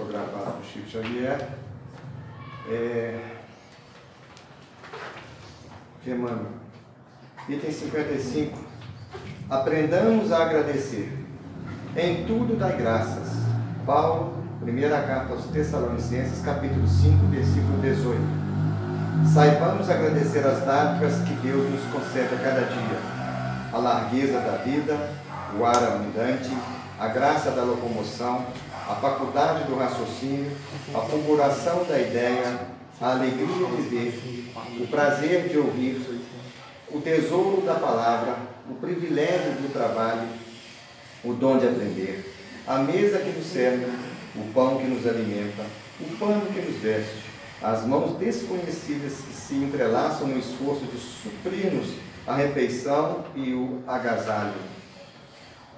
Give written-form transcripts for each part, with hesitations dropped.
psicografado por Chico Xavier. Firmando. Item 55. Aprendamos a agradecer. Em tudo dai graças. Paulo, primeira carta aos Tessalonicenses, capítulo 5, versículo 18. Saibamos agradecer as dádivas que Deus nos concede a cada dia. A largueza da vida, o ar abundante, a graça da locomoção, a faculdade do raciocínio, a fulguração da ideia, a alegria de ver, o prazer de ouvir, o tesouro da palavra, o privilégio do trabalho, o dom de aprender, a mesa que nos serve, o pão que nos alimenta, o pano que nos veste, as mãos desconhecidas que se entrelaçam no esforço de suprir-nos a refeição e o agasalho,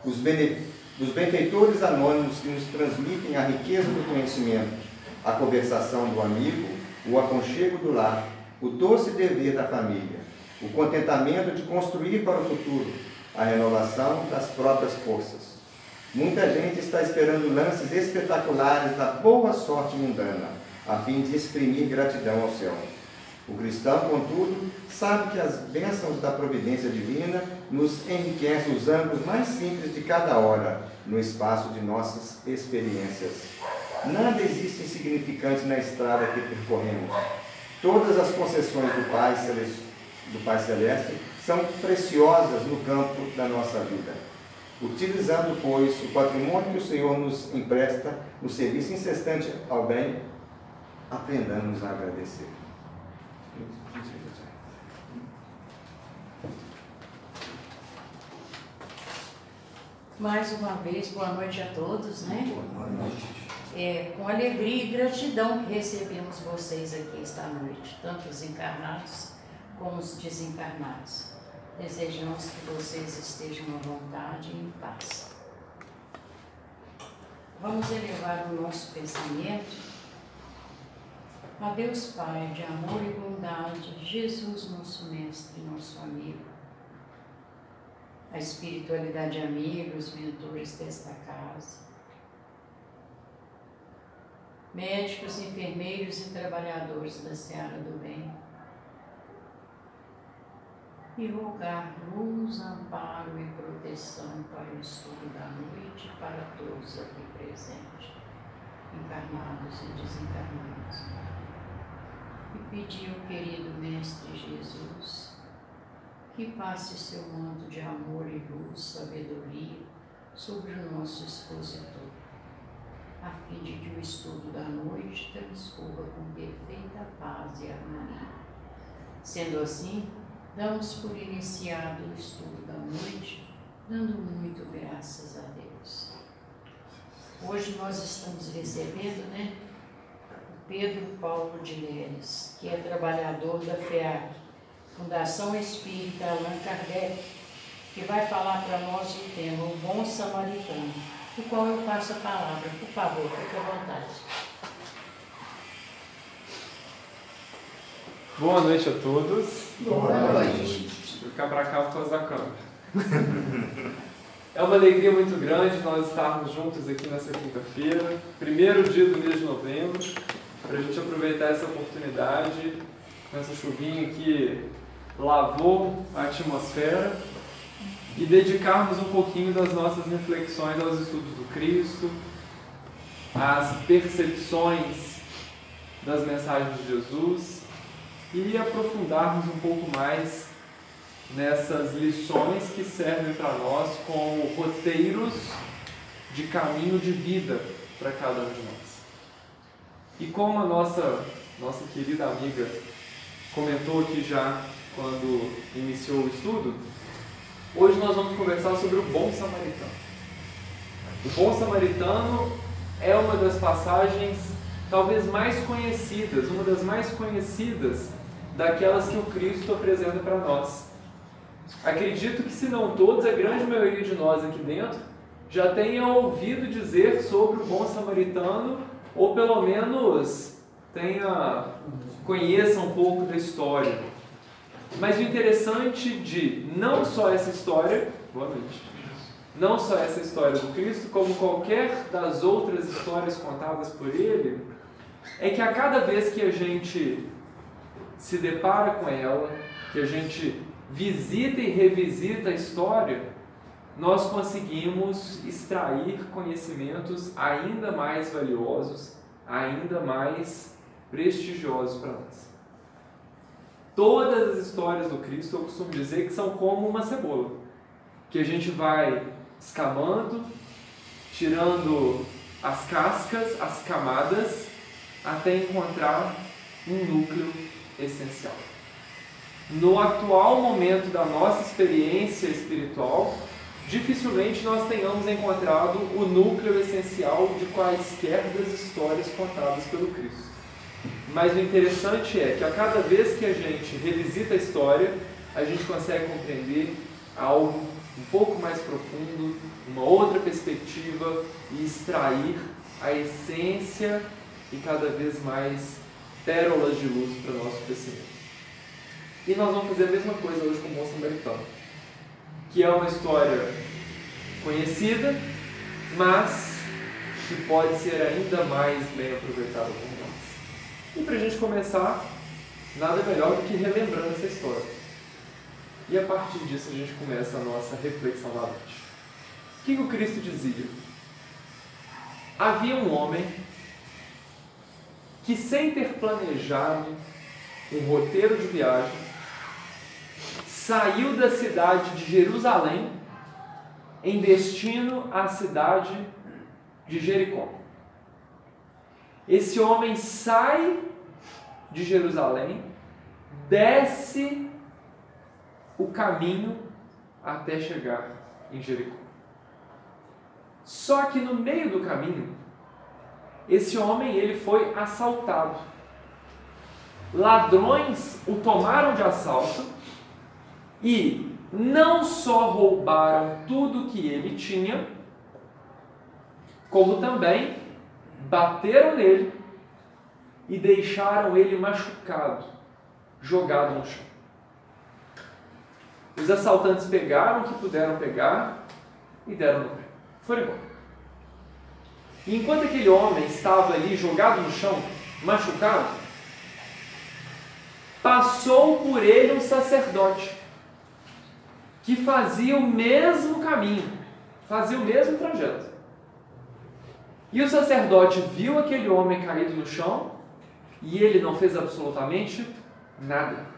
os benfeitores anônimos que nos transmitem a riqueza do conhecimento, a conversação do amigo, o aconchego do lar, o doce dever da família, o contentamento de construir para o futuro, a renovação das próprias forças. Muita gente está esperando lances espetaculares da boa sorte mundana, a fim de exprimir gratidão ao céu. O cristão, contudo, sabe que as bênçãos da providência divina nos enriquecem os ângulos mais simples de cada hora, no espaço de nossas experiências. Nada existe insignificante na estrada que percorremos. Todas as concessões do Pai Celeste são preciosas no campo da nossa vida. Utilizando, pois, o patrimônio que o Senhor nos empresta no serviço incessante ao bem, aprendamos a agradecer. Mais uma vez, boa noite a todos, né? Boa noite. Com alegria e gratidão que recebemos vocês aqui esta noite, tanto os encarnados como os desencarnados. Desejamos que vocês estejam à vontade e em paz. Vamos elevar o nosso pensamento a Deus Pai de amor e bondade, Jesus, nosso mestre, nosso amigo, a espiritualidade amiga, os mentores desta casa, médicos, enfermeiros e trabalhadores da seara do bem, e rogar luz, amparo e proteção para o estudo da noite e para todos aqui presentes, encarnados e desencarnados. E pedir ao querido Mestre Jesus que passe seu manto de amor e luz, sabedoria sobre o nosso expositor, a fim de que o estudo da noite transcorra com perfeita paz e harmonia. Sendo assim, damos por iniciado o estudo da noite, dando muito graças a Deus. Hoje nós estamos recebendo, o Pedro Paulo de Leles, que é trabalhador da FEAC, Fundação Espírita Allan Kardec, que vai falar para nós o tema, o Bom Samaritano, do qual eu passo a palavra. Por favor, fique à vontade. Boa noite a todos. Boa noite. Vou ficar para cá por causa da câmera. É uma alegria muito grande nós estarmos juntos aqui nessa quinta-feira, primeiro dia do mês de novembro, para a gente aproveitar essa oportunidade, com essa chuvinha que lavou a atmosfera, e dedicarmos um pouquinho das nossas reflexões aos estudos do Cristo, às percepções das mensagens de Jesus, e aprofundarmos um pouco mais nessas lições que servem para nós como roteiros de caminho de vida para cada um de nós. E como a nossa querida amiga comentou aqui já quando iniciou o estudo, hoje nós vamos conversar sobre o Bom Samaritano. O Bom Samaritano é uma das passagens talvez mais conhecidas, uma das mais conhecidas daquelas que o Cristo apresenta para nós. Acredito que, se não todos, a grande maioria de nós aqui dentro já tenha ouvido dizer sobre o Bom Samaritano, ou pelo menos conheça um pouco da história. Mas o interessante de não só essa história, boa noite, não só essa história do Cristo, como qualquer das outras histórias contadas por Ele, é que a cada vez que a gente se depara com ela, que a gente visita e revisita a história, nós conseguimos extrair conhecimentos ainda mais valiosos, ainda mais prestigiosos para nós. Todas as histórias do Cristo, eu costumo dizer que são como uma cebola, que a gente vai escamando, tirando as cascas, as camadas, até encontrar um núcleo essencial. No atual momento da nossa experiência espiritual, dificilmente nós tenhamos encontrado o núcleo essencial de quaisquer das histórias contadas pelo Cristo. Mas o interessante é que a cada vez que a gente revisita a história, a gente consegue compreender algo um pouco mais profundo, uma outra perspectiva e extrair a essência e cada vez mais pérolas de luz para o nosso crescimento. E nós vamos fazer a mesma coisa hoje com o Bom Samaritano, que é uma história conhecida, mas que pode ser ainda mais bem aproveitada por nós. E para a gente começar, nada melhor do que relembrando essa história. E a partir disso a gente começa a nossa reflexão da noite. O que o Cristo dizia? Havia um homem que, sem ter planejado um roteiro de viagem, saiu da cidade de Jerusalém em destino à cidade de Jericó. Esse homem sai de Jerusalém, desce o caminho até chegar em Jericó. Só que no meio do caminho, esse homem ele foi assaltado. Ladrões o tomaram de assalto e não só roubaram tudo que ele tinha, como também bateram nele e deixaram ele machucado, jogado no chão. Os assaltantes pegaram o que puderam pegar e deram no pé. Foram embora. E enquanto aquele homem estava ali jogado no chão, machucado, passou por ele um sacerdote que fazia o mesmo caminho, fazia o mesmo trajeto. E o sacerdote viu aquele homem caído no chão e ele não fez absolutamente nada.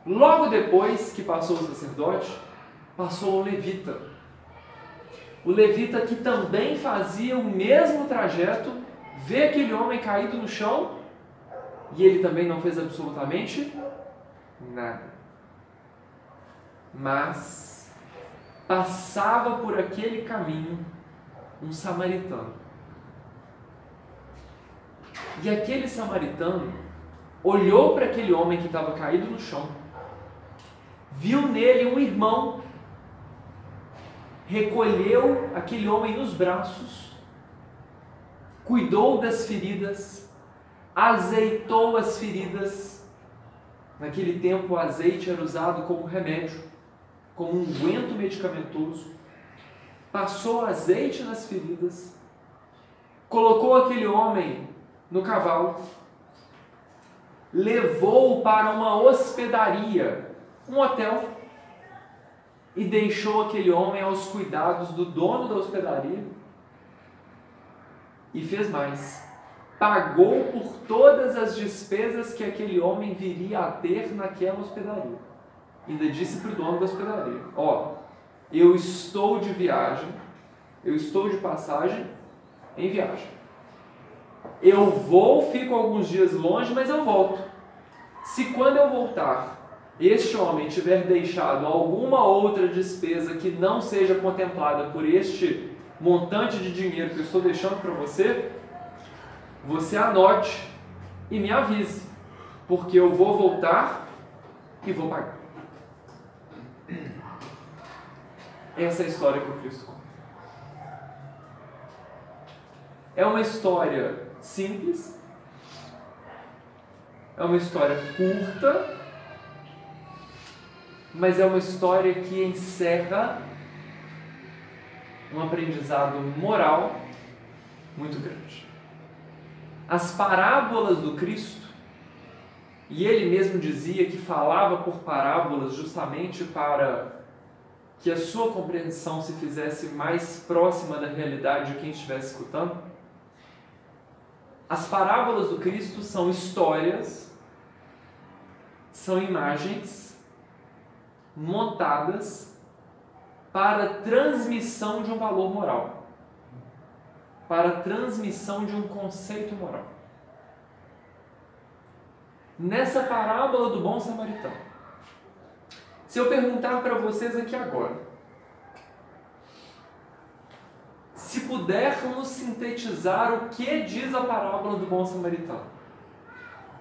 Logo depois que passou o sacerdote, passou o levita. O levita, que também fazia o mesmo trajeto, vê aquele homem caído no chão e ele também não fez absolutamente nada. Mas passava por aquele caminho um samaritano. E aquele samaritano olhou para aquele homem que estava caído no chão, viu nele um irmão, recolheu aquele homem nos braços, cuidou das feridas, azeitou as feridas. Naquele tempo o azeite era usado como remédio, como um unguento medicamentoso. Passou azeite nas feridas, colocou aquele homem no cavalo, levou-o para uma hospedaria, um hotel, e deixou aquele homem aos cuidados do dono da hospedaria. E fez mais, pagou por todas as despesas que aquele homem viria a ter naquela hospedaria. Ainda disse para o dono da hospedaria: ó, eu estou de viagem, eu estou de passagem em viagem. Eu vou, fico alguns dias longe, mas eu volto. Se quando eu voltar, este homem tiver deixado alguma outra despesa que não seja contemplada por este montante de dinheiro que eu estou deixando para você, você anote e me avise, porque eu vou voltar e vou pagar. Essa é a história que o Cristo conta. É uma história simples, é uma história curta, mas é uma história que encerra um aprendizado moral muito grande. As parábolas do Cristo, e ele mesmo dizia que falava por parábolas justamente para que a sua compreensão se fizesse mais próxima da realidade de quem estivesse escutando. As parábolas do Cristo são histórias, são imagens montadas para transmissão de um valor moral, para transmissão de um conceito moral. Nessa parábola do bom samaritano, se eu perguntar para vocês aqui agora, se pudermos sintetizar o que diz a parábola do bom samaritano,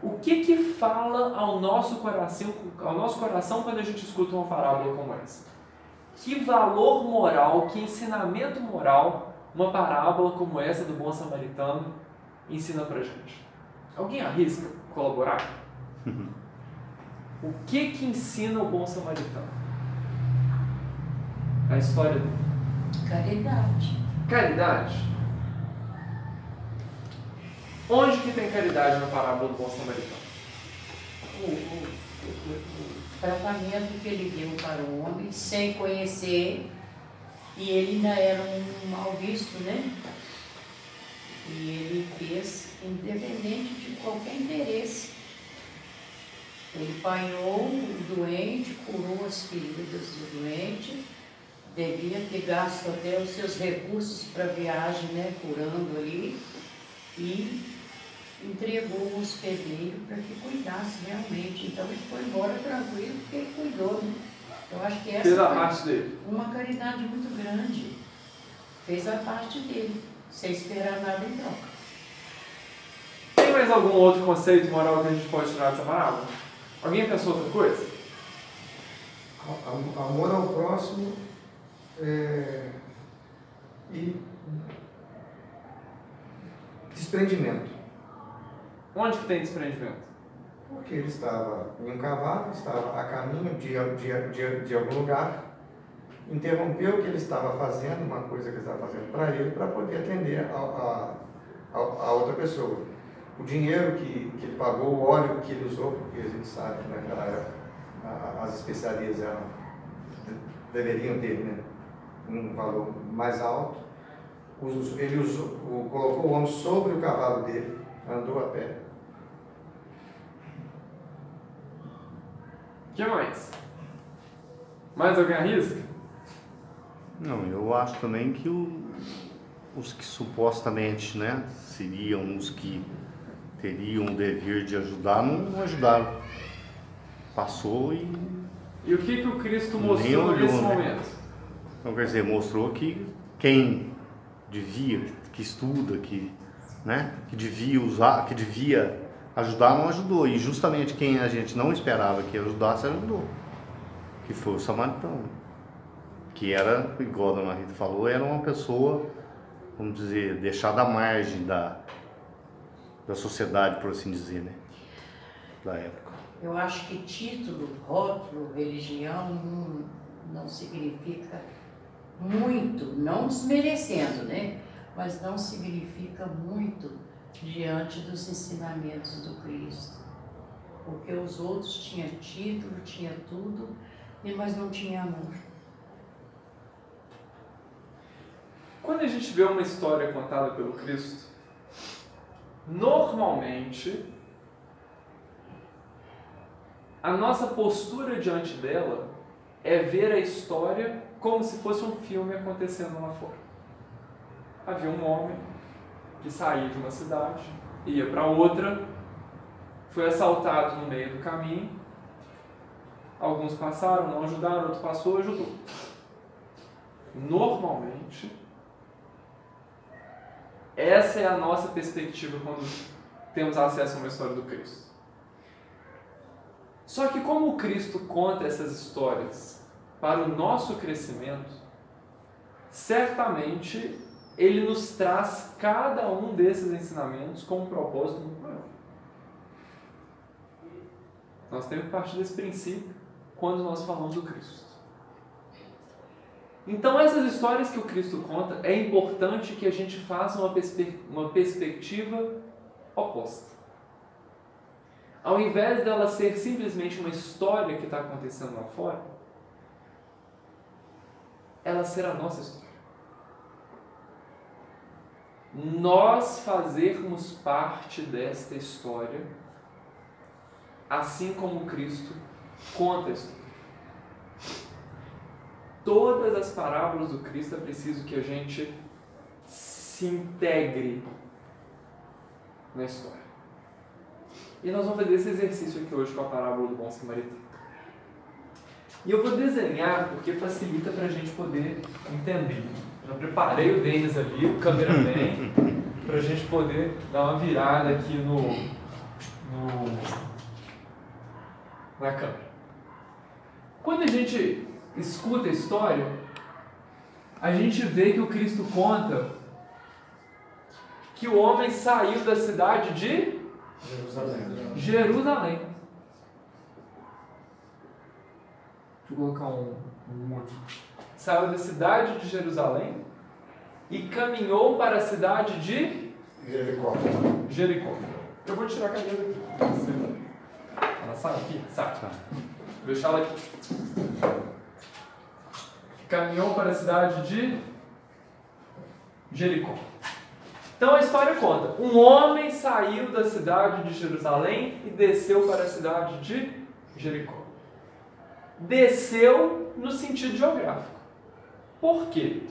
o que fala ao nosso coração quando a gente escuta uma parábola como essa? Que valor moral, que ensinamento moral uma parábola como essa do bom samaritano ensina pra gente? Alguém arrisca colaborar? O que ensina o bom samaritano? A história dele. Caridade. Caridade? Onde que tem caridade na parábola do bom samaritano? O tratamento que ele deu para o homem sem conhecer, e ele ainda era um mal visto, né? E ele fez independente de qualquer interesse. Ele apanhou o doente, curou as feridas do doente, devia ter gasto até os seus recursos para a viagem, né? Curando ali, e entregou o hospedeiro para que cuidasse realmente. Então ele foi embora tranquilo porque ele cuidou, né? Eu acho que essa fez a parte dele. Uma caridade muito grande. Fez a parte dele, sem esperar nada em troca. Tem mais algum outro conceito moral que a gente pode tirar dessa parábola? Alguém pensou outra coisa? Amor ao próximo e desprendimento. Onde que tem desprendimento? Porque ele estava em um cavalo, estava a caminho de algum lugar, interrompeu o que ele estava fazendo, uma coisa que ele estava fazendo para ele, para poder atender a outra pessoa. O dinheiro que ele pagou, o óleo que ele usou, porque a gente sabe que naquela época as especiarias deveriam ter, né, um valor mais alto. Ele colocou o homem sobre o cavalo dele, andou a pé. O que mais? Mais alguém arrisca? Não, eu acho também que os que supostamente, né, seriam os que teriam o dever de ajudar, não ajudaram. Passou e... E o que o Cristo mostrou olhou, nesse né? momento? Então, quer dizer, mostrou que quem devia, que estuda, né, que devia usar, que devia ajudar, não ajudou. E justamente quem a gente não esperava que ajudasse, ajudou. Que foi o samaritano. Que era, igual a dona Rita falou, era uma pessoa, vamos dizer, deixada à margem da sociedade, por assim dizer, né, da época. Eu acho que título, rótulo, religião não significa muito, não desmerecendo, né? Mas não significa muito diante dos ensinamentos do Cristo. Porque os outros tinham título, tinha tudo, mas não tinha amor. Quando a gente vê uma história contada pelo Cristo, normalmente a nossa postura diante dela é ver a história como se fosse um filme acontecendo lá fora. Havia um homem que saía de uma cidade, ia para outra, foi assaltado no meio do caminho, alguns passaram, não ajudaram, outro passou, ajudou. Normalmente, essa é a nossa perspectiva quando temos acesso a uma história do Cristo. Só que como o Cristo conta essas histórias para o nosso crescimento, certamente ele nos traz cada um desses ensinamentos com um propósito muito maior. Nós temos que partir desse princípio quando nós falamos do Cristo. Então, essas histórias que o Cristo conta, é importante que a gente faça uma perspectiva oposta. Ao invés dela ser simplesmente uma história que está acontecendo lá fora, ela ser a nossa história. Nós fazermos parte desta história, assim como Cristo conta a história. Todas as parábolas do Cristo é preciso que a gente se integre na história. E nós vamos fazer esse exercício aqui hoje com a parábola do bom samaritano. E eu vou desenhar porque facilita para a gente poder entender. Já preparei o Denis ali, o cameraman, para a gente poder dar uma virada aqui na câmera. Quando a gente escuta a história, a gente vê que o Cristo conta que o homem saiu da cidade de Jerusalém. Deixa eu colocar um outro. Saiu da cidade de Jerusalém e caminhou para a cidade de Jericó. Eu vou tirar a cadeira daqui. Ela sai aqui? Sai. Vou deixar ela aqui. Caminhou para a cidade de Jericó. Então a história conta: um homem saiu da cidade de Jerusalém e desceu para a cidade de Jericó. Desceu no sentido geográfico. Por quê?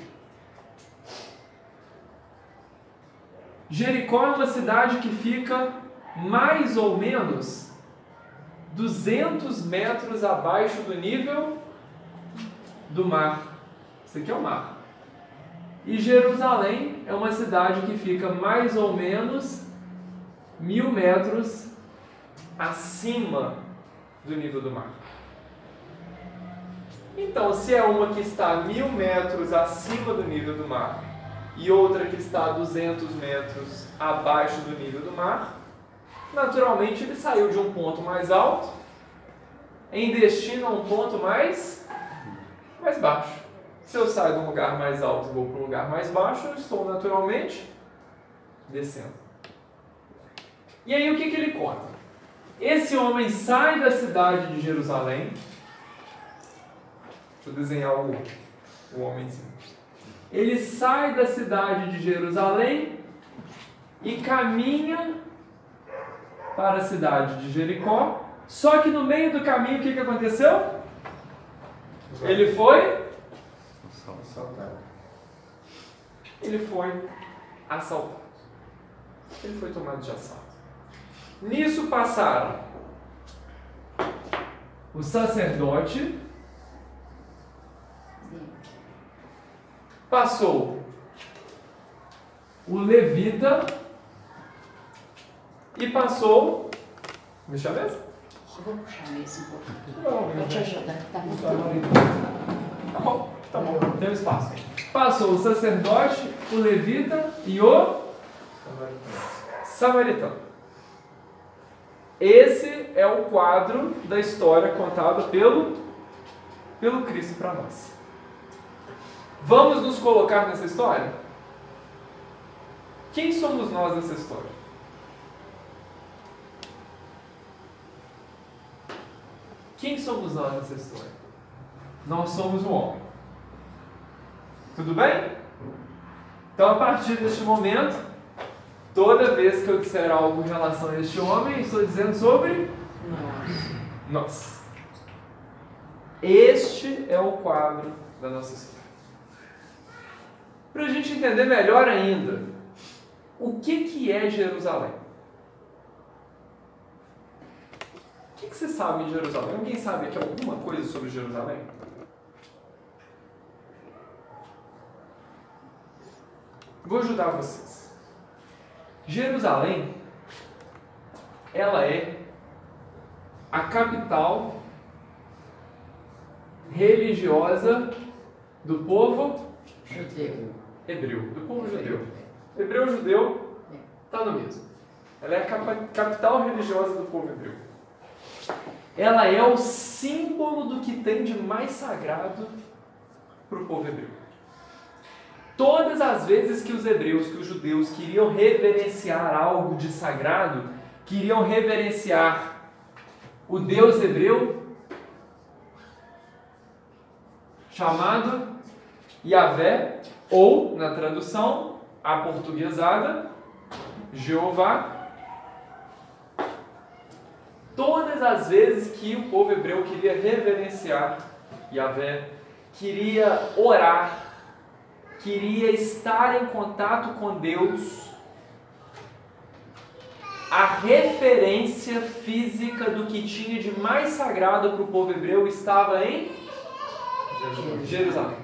Jericó é uma cidade que fica mais ou menos 200 metros abaixo do nível do mar. Isso aqui é o mar. E Jerusalém é uma cidade que fica mais ou menos 1000 metros acima do nível do mar. Então, se é uma que está 1000 metros acima do nível do mar e outra que está 200 metros abaixo do nível do mar, naturalmente ele saiu de um ponto mais alto em destino a um ponto mais baixo. Se eu saio de um lugar mais alto e vou para um lugar mais baixo, eu estou naturalmente descendo. E aí o que ele conta? Esse homem sai da cidade de Jerusalém. Deixa eu desenhar o homenzinho. Ele sai da cidade de Jerusalém e caminha para a cidade de Jericó. Só que no meio do caminho, o que aconteceu? Ele foi assaltado. Ele foi assaltado. Ele foi tomado de assalto. Nisso passaram o sacerdote, passou o levita e passou... Deixa eu ver. Eu vou puxar esse um pouquinho. Não, Vou te ajudar. Tá bom. Tá bom, tem espaço. Passou o sacerdote, o levita e o samaritano. Esse é o quadro da história contada pelo Cristo para nós. Vamos nos colocar nessa história? Quem somos nós nessa história? Quem somos nós nessa história? Nós somos um homem. Tudo bem? Então, a partir deste momento, toda vez que eu disser algo em relação a este homem, estou dizendo sobre nós. Este é o quadro da nossa história. Para a gente entender melhor ainda, o que é Jerusalém? O que você sabe de Jerusalém? Alguém sabe aqui alguma coisa sobre Jerusalém? Vou ajudar vocês. Jerusalém, ela é a capital religiosa do povo Judeu. hebreu, do povo judeu. Hebreu-judeu está no mesmo. Ela é a capital religiosa do povo hebreu. ela é o símbolo do que tem de mais sagrado para o povo hebreu. Todas as vezes que os hebreus, que os judeus queriam reverenciar algo de sagrado, queriam reverenciar o Deus hebreu, chamado Yahvé, ou, na tradução aportuguesada, Jeová. Todas as vezes que o povo hebreu queria reverenciar Yahvé, queria orar, queria estar em contato com Deus, a referência física do que tinha de mais sagrado para o povo hebreu estava em Jerusalém.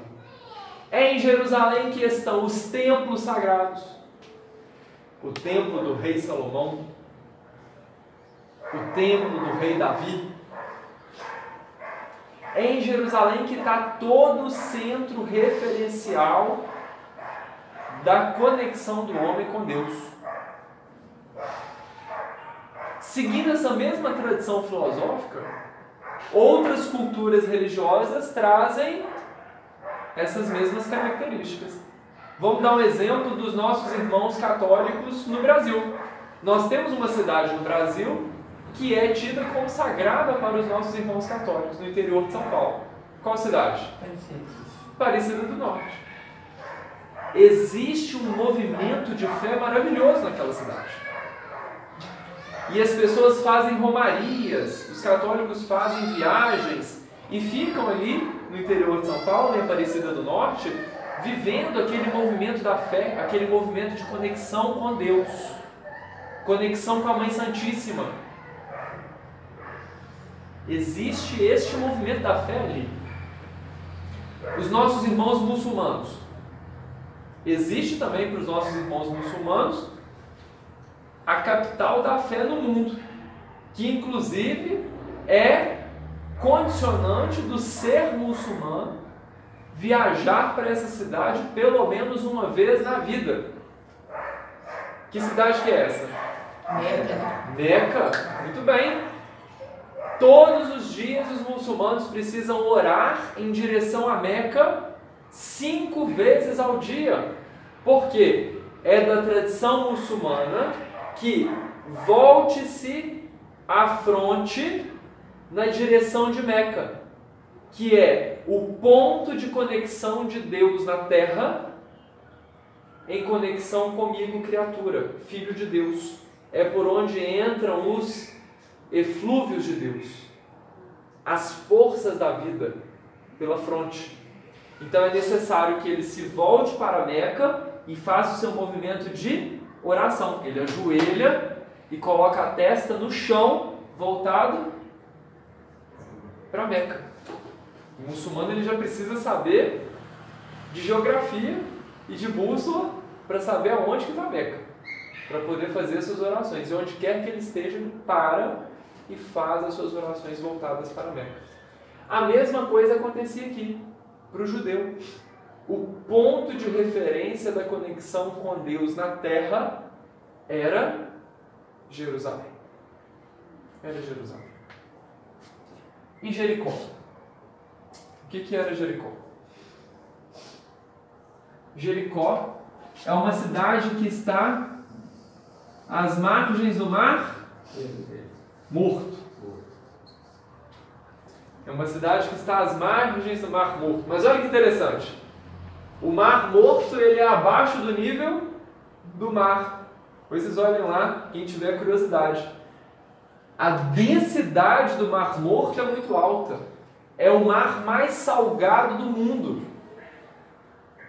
É em Jerusalém que estão os templos sagrados. O templo do rei Salomão, o templo do rei Davi. É em Jerusalém que está todo o centro referencial da conexão do homem com Deus. Seguindo essa mesma tradição filosófica, outras culturas religiosas trazem essas mesmas características. Vamos dar um exemplo dos nossos irmãos católicos no Brasil. Nós temos uma cidade no Brasil que é tida como sagrada para os nossos irmãos católicos, no interior de São Paulo. Qual cidade? Aparecida do Norte. Existe um movimento de fé maravilhoso naquela cidade. E as pessoas fazem romarias, os católicos fazem viagens e ficam ali no interior de São Paulo, em Aparecida do Norte, vivendo aquele movimento da fé, aquele movimento de conexão com Deus, conexão com a Mãe Santíssima. Existe este movimento da fé ali. Os nossos irmãos muçulmanos. Existe também para os nossos irmãos muçulmanos a capital da fé no mundo, que inclusive é condicionante do ser muçulmano viajar para essa cidade pelo menos uma vez na vida. Que cidade que é essa? Meca. Meca. Muito bem. Todos os dias os muçulmanos precisam orar em direção a Meca 5 vezes ao dia. Por quê? É da tradição muçulmana que volte-se à fronte na direção de Meca, que é o ponto de conexão de Deus na terra em conexão comigo, criatura, filho de Deus. É por onde entram os eflúvios de Deus, as forças da vida, pela fronte. Então é necessário que ele se volte para Meca e faça o seu movimento de oração. Ele ajoelha e coloca a testa no chão, voltado para Meca. O muçulmano ele já precisa saber de geografia e de bússola para saber aonde que está Meca, para poder fazer as suas orações. E onde quer que ele esteja, ele para e faz as suas orações voltadas para Meca. A mesma coisa acontecia aqui, para o judeu. O ponto de referência da conexão com Deus na terra era Jerusalém. Era Jerusalém. E Jericó? O que era Jericó? Jericó é uma cidade que está às margens do Mar Morto. É uma cidade que está às margens do Mar Morto. Mas olha que interessante. O Mar Morto ele é abaixo do nível do mar. Depois vocês olhem lá, quem tiver curiosidade. A densidade do Mar Morto é muito alta. É o mar mais salgado do mundo.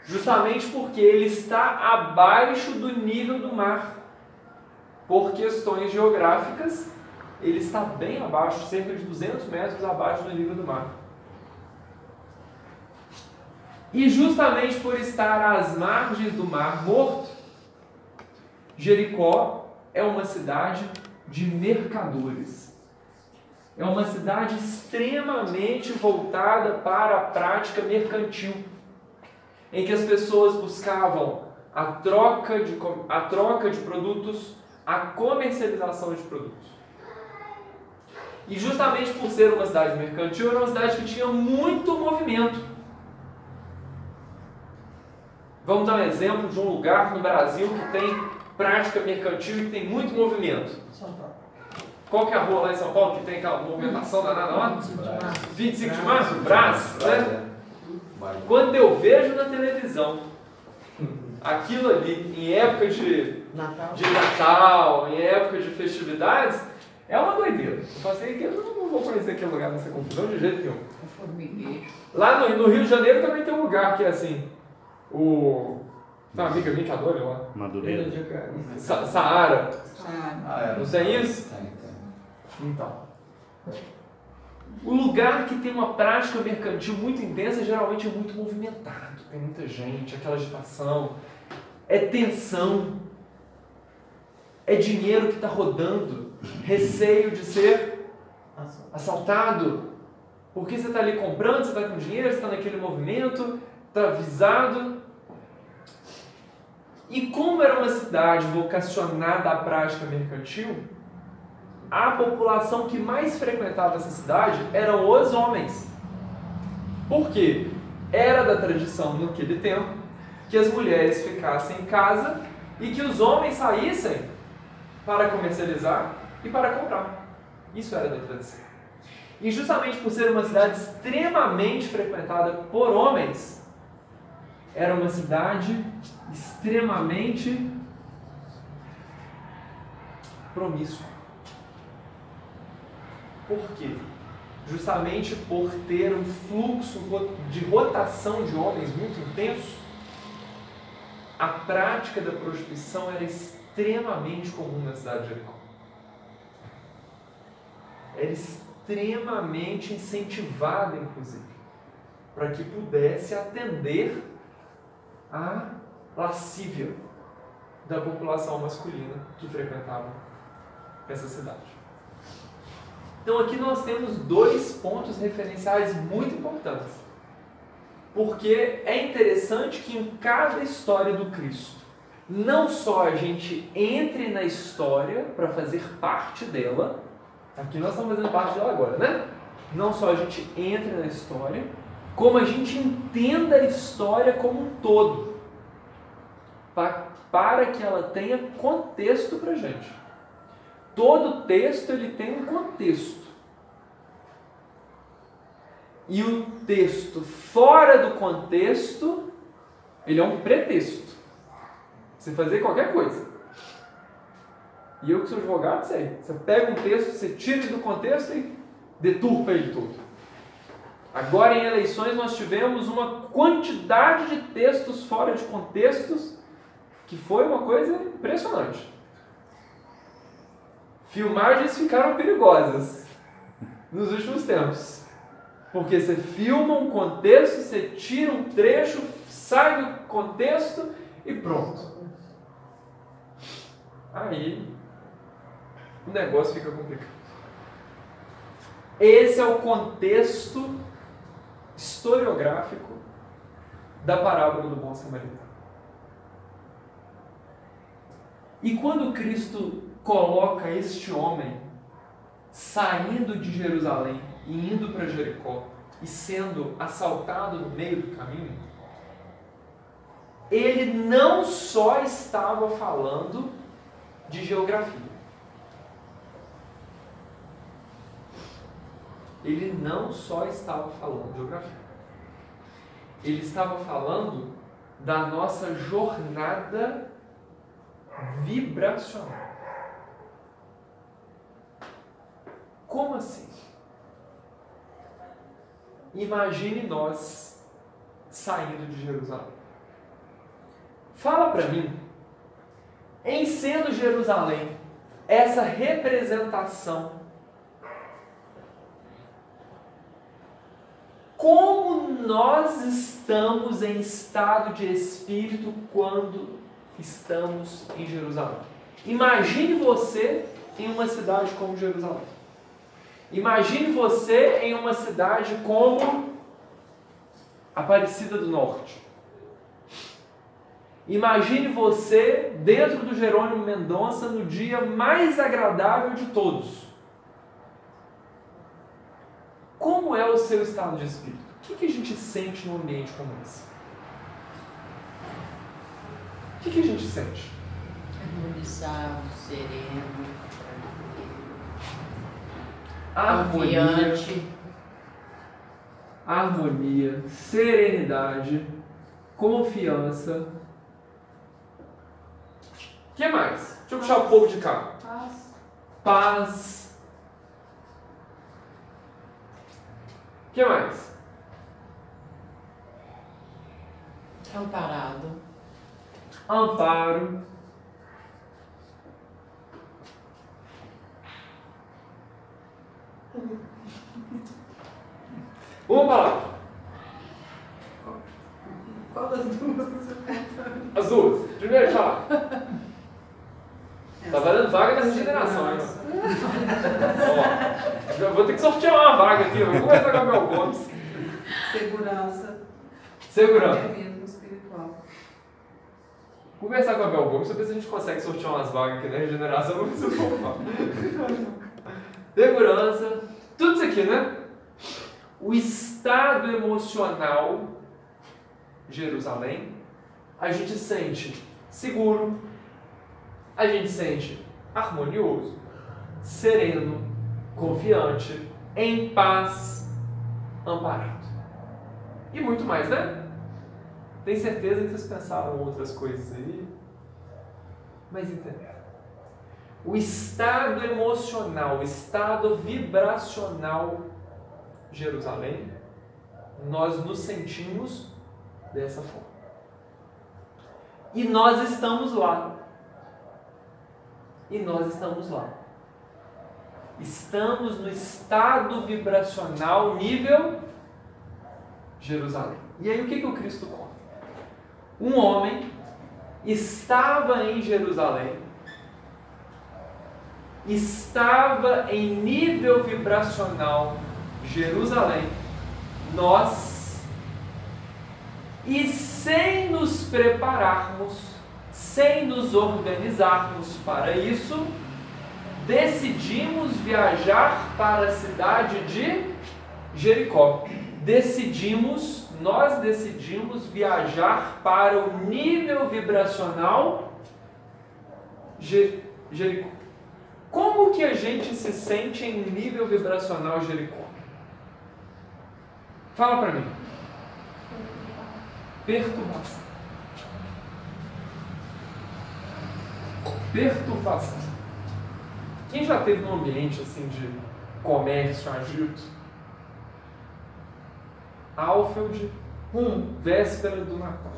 Justamente porque ele está abaixo do nível do mar. Por questões geográficas, ele está bem abaixo, cerca de 200 metros abaixo do nível do mar. E justamente por estar às margens do Mar Morto, Jericó é uma cidade de mercadores. É uma cidade extremamente voltada para a prática mercantil, em que as pessoas buscavam a troca de produtos, a comercialização de produtos. E justamente por ser uma cidade mercantil, era uma cidade que tinha muito movimento. Vamos dar um exemplo de um lugar no Brasil que tem prática mercantil e que tem muito movimento. São Paulo. Qual que é a rua lá em São Paulo que tem aquela movimentação danada lá? 25 de março? Brás, né? Quando eu vejo na televisão aquilo ali em época de Natal, em época de festividades, é uma doideira. Eu falei que eu não vou conhecer aquele lugar nessa confusão de jeito nenhum. Formigueiro. Lá no Rio de Janeiro também tem um lugar que é assim, tem uma amiga minha que adora lá. Madureira. Saara. Sabe? Não tem isso? Então. O lugar que tem uma prática mercantil muito intensa geralmente é muito movimentado. Tem muita gente, aquela agitação. É tensão. É dinheiro que está rodando. Receio de ser assaltado. Porque você está ali comprando, você está com dinheiro, você está naquele movimento, está avisado. E como era uma cidade vocacionada à prática mercantil, a população que mais frequentava essa cidade eram os homens. Por quê? Era da tradição naquele tempo que as mulheres ficassem em casa e que os homens saíssem para comercializar e para comprar. Isso era da tradição. E justamente por ser uma cidade extremamente frequentada por homens, era uma cidade extremamente promíscua. Por quê? Justamente por ter um fluxo de rotação de homens muito intenso, a prática da prostituição era extremamente comum na cidade de Jericó. Era extremamente incentivada, inclusive, para que pudesse atender a lascívia da população masculina que frequentava essa cidade. Então aqui nós temos 2 pontos referenciais muito importantes. Porque é interessante que em cada história do Cristo, não só a gente entre na história para fazer parte dela, aqui nós estamos fazendo parte dela agora, né? Não só a gente entre na história, como a gente entenda a história como um todo, para que ela tenha contexto para a gente. Todo texto ele tem um contexto. E o texto fora do contexto, ele é um pretexto. Você fazer qualquer coisa. E eu que sou advogado sei. Você pega um texto, você tira ele do contexto e deturpa ele todo. Agora em eleições nós tivemos uma quantidade de textos fora de contextos que foi uma coisa impressionante. Filmagens ficaram perigosas nos últimos tempos. Porque você filma um contexto, você tira um trecho, sai do contexto e pronto. Aí o negócio fica complicado. Esse é o contexto historiográfico da parábola do bom samaritano. E quando Cristo coloca este homem saindo de Jerusalém e indo para Jericó e sendo assaltado no meio do caminho, ele não só estava falando de geografia. Ele não só estava falando de geografia. Ele estava falando da nossa jornada vibracional. Como assim? Imagine nós saindo de Jerusalém. Fala para mim, em sendo Jerusalém, essa representação, como nós estamos em estado de espírito quando estamos em Jerusalém? Imagine você em uma cidade como Jerusalém. Imagine você em uma cidade como Aparecida do Norte. Imagine você dentro do Jerônimo Mendonça no dia mais agradável de todos. Como é o seu estado de espírito? O que a gente sente num ambiente como esse? O que a gente sente? Harmonizado, sereno, Harmonia, harmonia, serenidade, confiança. O que mais? Deixa eu puxar um pouco de cá. paz, Paz. O que mais? amparado, Amparo. Uma palavra. Qual das duas? As duas. Primeiro, fala. Tá valendo vaga na regeneração, hein? Ó, eu vou ter que sortear uma vaga aqui. Vou começar com o Abel Gomes. Segurança. Segurança. Realismo espiritual. Vou conversar com o Abel Gomes, pra ver se a gente consegue sortear umas vagas aqui na regeneração. Vamos ver se eu vou. Segurança. Tudo isso aqui, né? O estado emocional, Jerusalém, a gente sente seguro, a gente sente harmonioso, sereno, confiante, em paz, amparado. E muito mais, né? Tenho certeza que vocês pensaram outras coisas aí, mas entenderam. O estado emocional, o estado vibracional, Jerusalém, nós nos sentimos dessa forma. E nós estamos lá. E nós estamos lá. Estamos no estado vibracional nível Jerusalém. E aí o que o Cristo conta? Um homem estava em Jerusalém, estava em nível vibracional Jerusalém, nós, e sem nos prepararmos, sem nos organizarmos para isso, decidimos viajar para a cidade de Jericó. Nós decidimos viajar para o nível vibracional Jericó. Como que a gente se sente em nível vibracional Jericó? Fala para mim. Perturbação. Perturbação. Quem já teve num ambiente assim de comércio agito? Alfeld, véspera do Natal.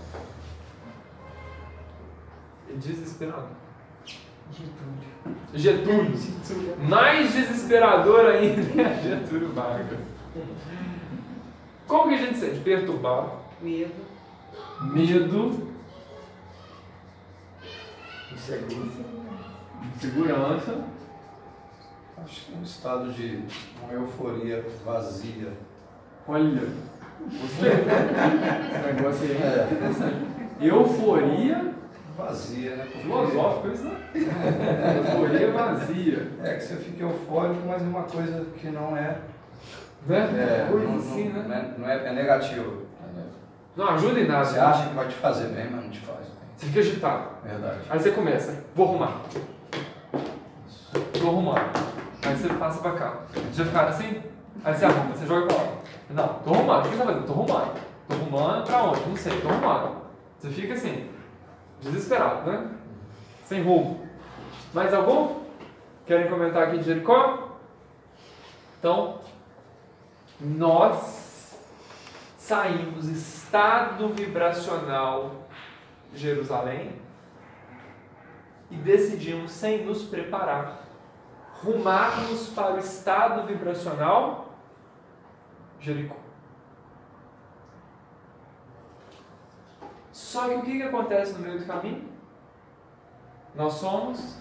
Desesperador. Getúlio. Mais desesperador ainda é Getúlio Vargas. Como que a gente sente? Perturbado. Medo. Insegurança. Acho que um estado de uma euforia vazia. Olha, gostei. Esse negócio aí é interessante. Euforia Vazia, né? filosófico, isso, né? Euforia vazia. É que você fica eufórico, mas é uma coisa que não é. Né? Coisa não, assim, né? Não é negativo. Não ajuda em nada. Você acha que vai te fazer bem, mas não te faz bem. Você fica agitado. Verdade. Aí você começa, vou arrumar. Aí você passa pra cá. Já ficaram assim? Aí você arruma, você joga pra lá. Não, tô arrumando. O que você tá fazendo? Tô arrumando. Tô arrumando pra onde? Não sei, tô arrumando. Você fica assim, desesperado, né? Sem rumo. Mais algum? Querem comentar aqui de Jericó? Então, nós saímos estado vibracional Jerusalém e decidimos, sem nos preparar, rumarmos para o estado vibracional Jericó. Só que o que acontece no meio do caminho? Nós somos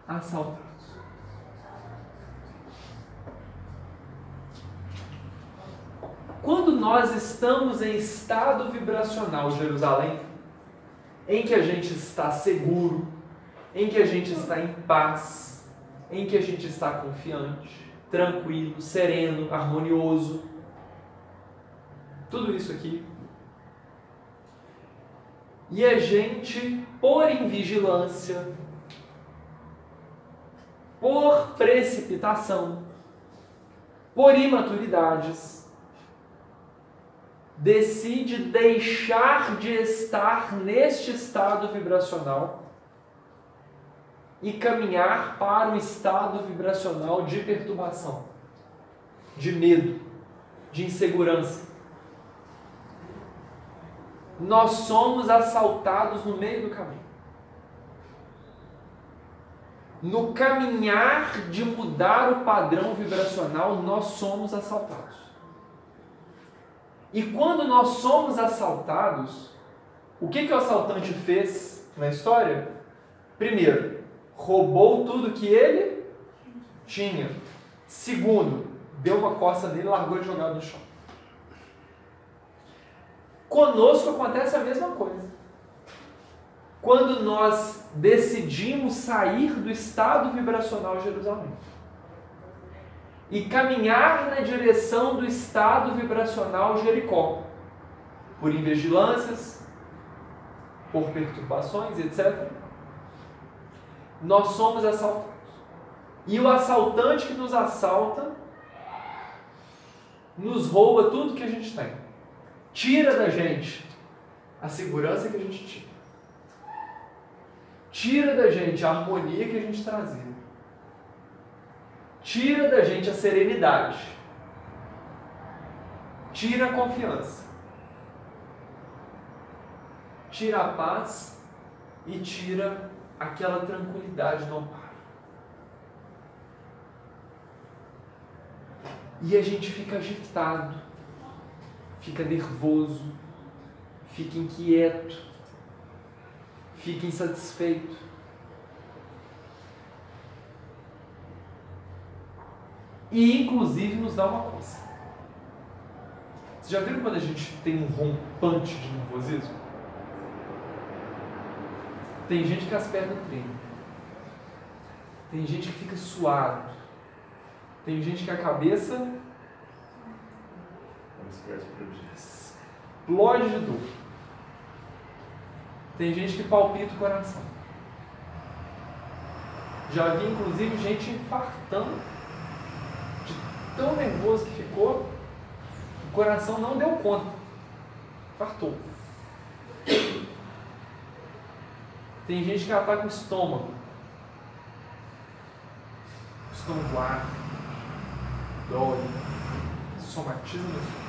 assaltados. Quando nós estamos em estado vibracional Jerusalém, em que a gente está seguro, em que a gente está em paz, em que a gente está confiante, tranquilo, sereno, harmonioso. Tudo isso aqui. E a gente, por invigilância, por precipitação, por imaturidades, decide deixar de estar neste estado vibracional e caminhar para um estado vibracional de perturbação, de medo, de insegurança. Nós somos assaltados no meio do caminho. No caminhar de mudar o padrão vibracional, nós somos assaltados. E quando nós somos assaltados, o que o assaltante fez na história? Primeiro, roubou tudo que ele tinha. Segundo, deu uma coça nele e largou ele jogado no chão. Conosco acontece a mesma coisa. Quando nós decidimos sair do estado vibracional de Jerusalém e caminhar na direção do estado vibracional Jericó, por invigilâncias, por perturbações, etc., nós somos assaltados. E o assaltante que nos assalta nos rouba tudo que a gente tem. Tira da gente a segurança que a gente tinha. Tira da gente a harmonia que a gente trazia. Tira da gente a serenidade. Tira a confiança. Tira a paz e tira aquela tranquilidade no amparo. E a gente fica agitado, fica nervoso, fica inquieto, fica insatisfeito. E inclusive nos dá uma coça. Vocês já viram quando a gente tem um rompante de nervosismo? Tem gente que as pernas tremem. Tem gente que fica suado. Tem gente que a cabeça explode de dor. Tem gente que palpita o coração. Já vi inclusive gente infartando de tão nervoso que ficou, o coração não deu conta. Infartou. Tem gente que ataca o estômago. O estômago arde, dói, somatiza no estômago.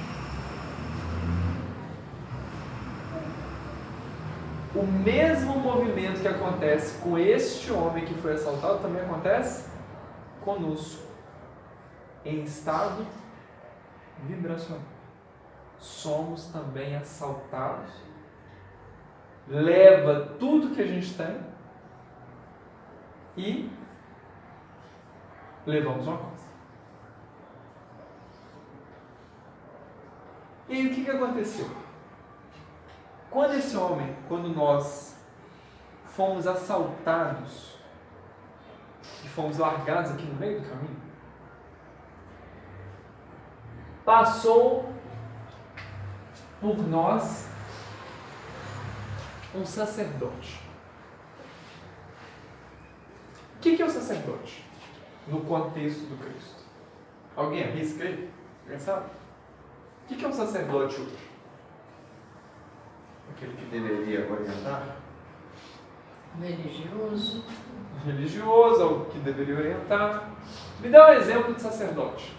O mesmo movimento que acontece com este homem que foi assaltado também acontece conosco, em estado vibracional. Somos também assaltados, leva tudo que a gente tem e levamos uma coisa. E aí o que aconteceu? Quando nós fomos assaltados e fomos largados aqui no meio do caminho, passou por nós um sacerdote. O que é o sacerdote no contexto do Cristo? Alguém arrisca aí? Alguém sabe? O que é um sacerdote hoje? Aquele que deveria orientar? Religioso. Religioso, é o que deveria orientar. Me dá um exemplo de sacerdote.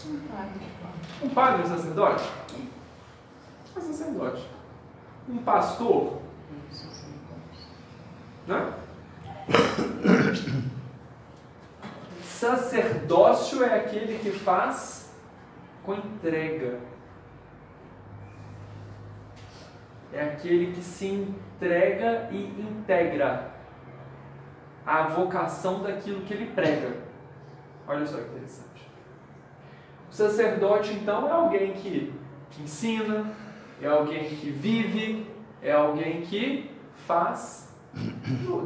Um padre. Um padre é um sacerdote? É um sacerdote. Um pastor? Um sacerdote. Né? Sacerdócio é aquele que faz com entrega. É aquele que se entrega e integra a vocação daquilo que ele prega. Olha só que interessante. O sacerdote, então, é alguém que ensina, é alguém que vive, é alguém que faz,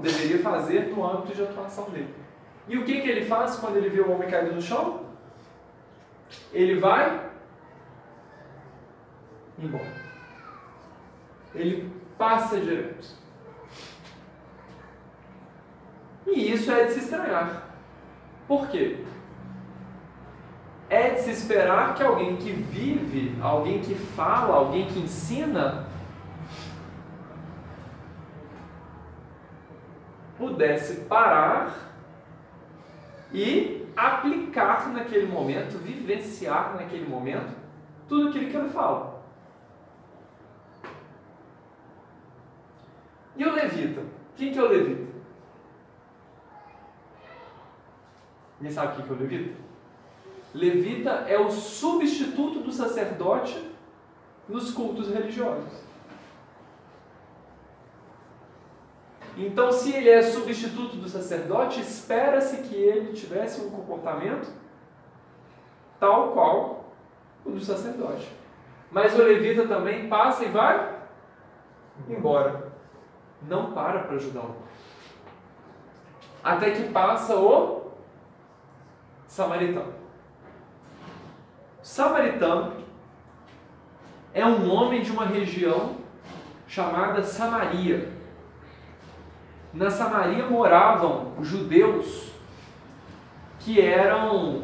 deveria fazer no âmbito de atuação dele. E o que ele faz quando ele vê o homem caído no chão? Ele vai embora. Ele passa direto. E isso é de se estranhar. Por quê? É de se esperar que alguém que vive, alguém que fala, alguém que ensina, pudesse parar e aplicar naquele momento, vivenciar naquele momento, tudo aquilo que ele fala. E o levita? Quem que é o levita? Ninguém sabe o que é o levita? Levita é o substituto do sacerdote nos cultos religiosos. Então, se ele é substituto do sacerdote, espera-se que ele tivesse um comportamento tal qual o do sacerdote. Mas o levita também passa e vai embora. Não para ajudar o outro. Até que passa o samaritano. O samaritano é um homem de uma região chamada Samaria. Na Samaria moravam judeus que eram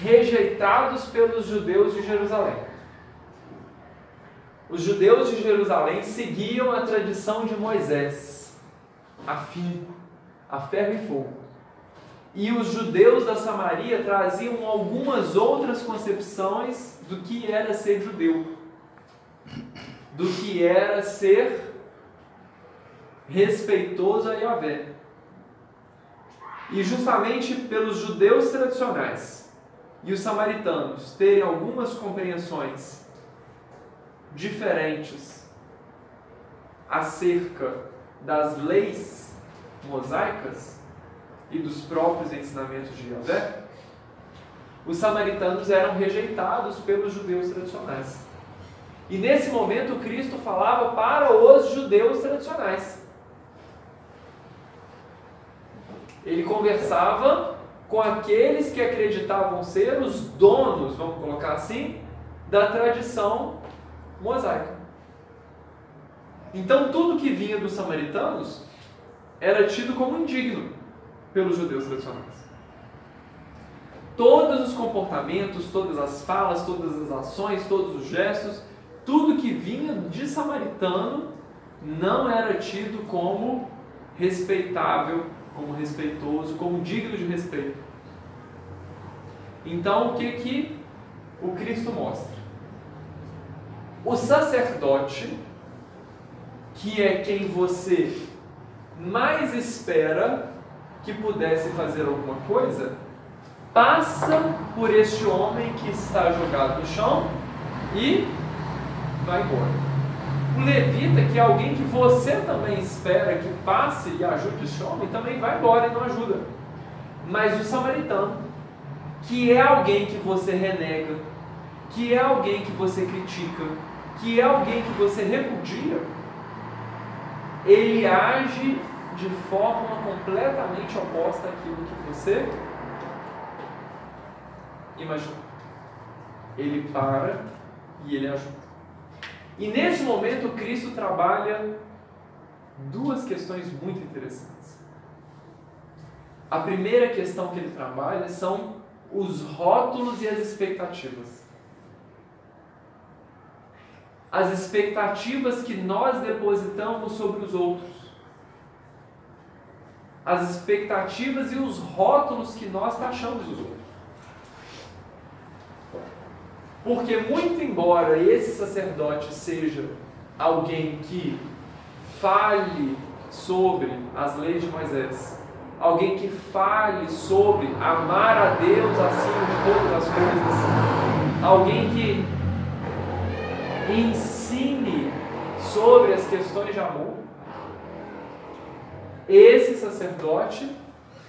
rejeitados pelos judeus de Jerusalém. Os judeus de Jerusalém seguiam a tradição de Moisés, afinco, a ferro e fogo. E os judeus da Samaria traziam algumas outras concepções do que era ser judeu, do que era ser respeitoso a Yahvé. E justamente pelos judeus tradicionais e os samaritanos terem algumas compreensões diferentes acerca das leis mosaicas e dos próprios ensinamentos de Yahvé, os samaritanos eram rejeitados pelos judeus tradicionais. E nesse momento Cristo falava para os judeus tradicionais. Ele conversava com aqueles que acreditavam ser os donos, vamos colocar assim, da tradição mosaica. Então tudo que vinha dos samaritanos era tido como indigno pelos judeus tradicionais. Todos os comportamentos, todas as falas, todas as ações, todos os gestos, tudo que vinha de samaritano não era tido como respeitável, como respeitoso, como digno de respeito. Então, o que o Cristo mostra? O sacerdote, que é quem você mais espera que pudesse fazer alguma coisa, passa por este homem que está jogado no chão e vai embora. O levita, que é alguém que você também espera que passe e ajude esse homem, também vai embora e não ajuda. Mas o samaritano, que é alguém que você renega, que é alguém que você critica, que é alguém que você repudia, ele age de forma completamente oposta àquilo que você imagina. Ele para e ele ajuda. E nesse momento Cristo trabalha duas questões muito interessantes. A primeira questão que ele trabalha são os rótulos e as expectativas. As expectativas que nós depositamos sobre os outros. As expectativas e os rótulos que nós taxamos dos outros. Porque muito embora esse sacerdote seja alguém que fale sobre as leis de Moisés, alguém que fale sobre amar a Deus acima de todas as coisas, alguém que ensine sobre as questões de amor, esse sacerdote,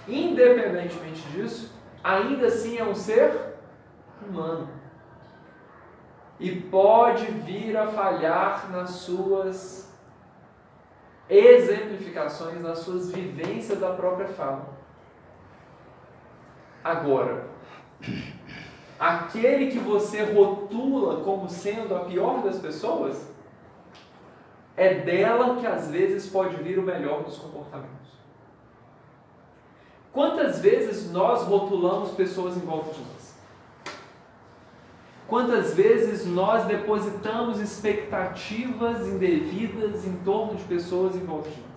independentemente disso, ainda assim é um ser humano. E pode vir a falhar nas suas exemplificações, nas suas vivências da própria fala. Agora, aquele que você rotula como sendo a pior das pessoas, é dela que às vezes pode vir o melhor dos comportamentos. Quantas vezes nós rotulamos pessoas em volta de nós? Quantas vezes nós depositamos expectativas indevidas em torno de pessoas em volta de nós?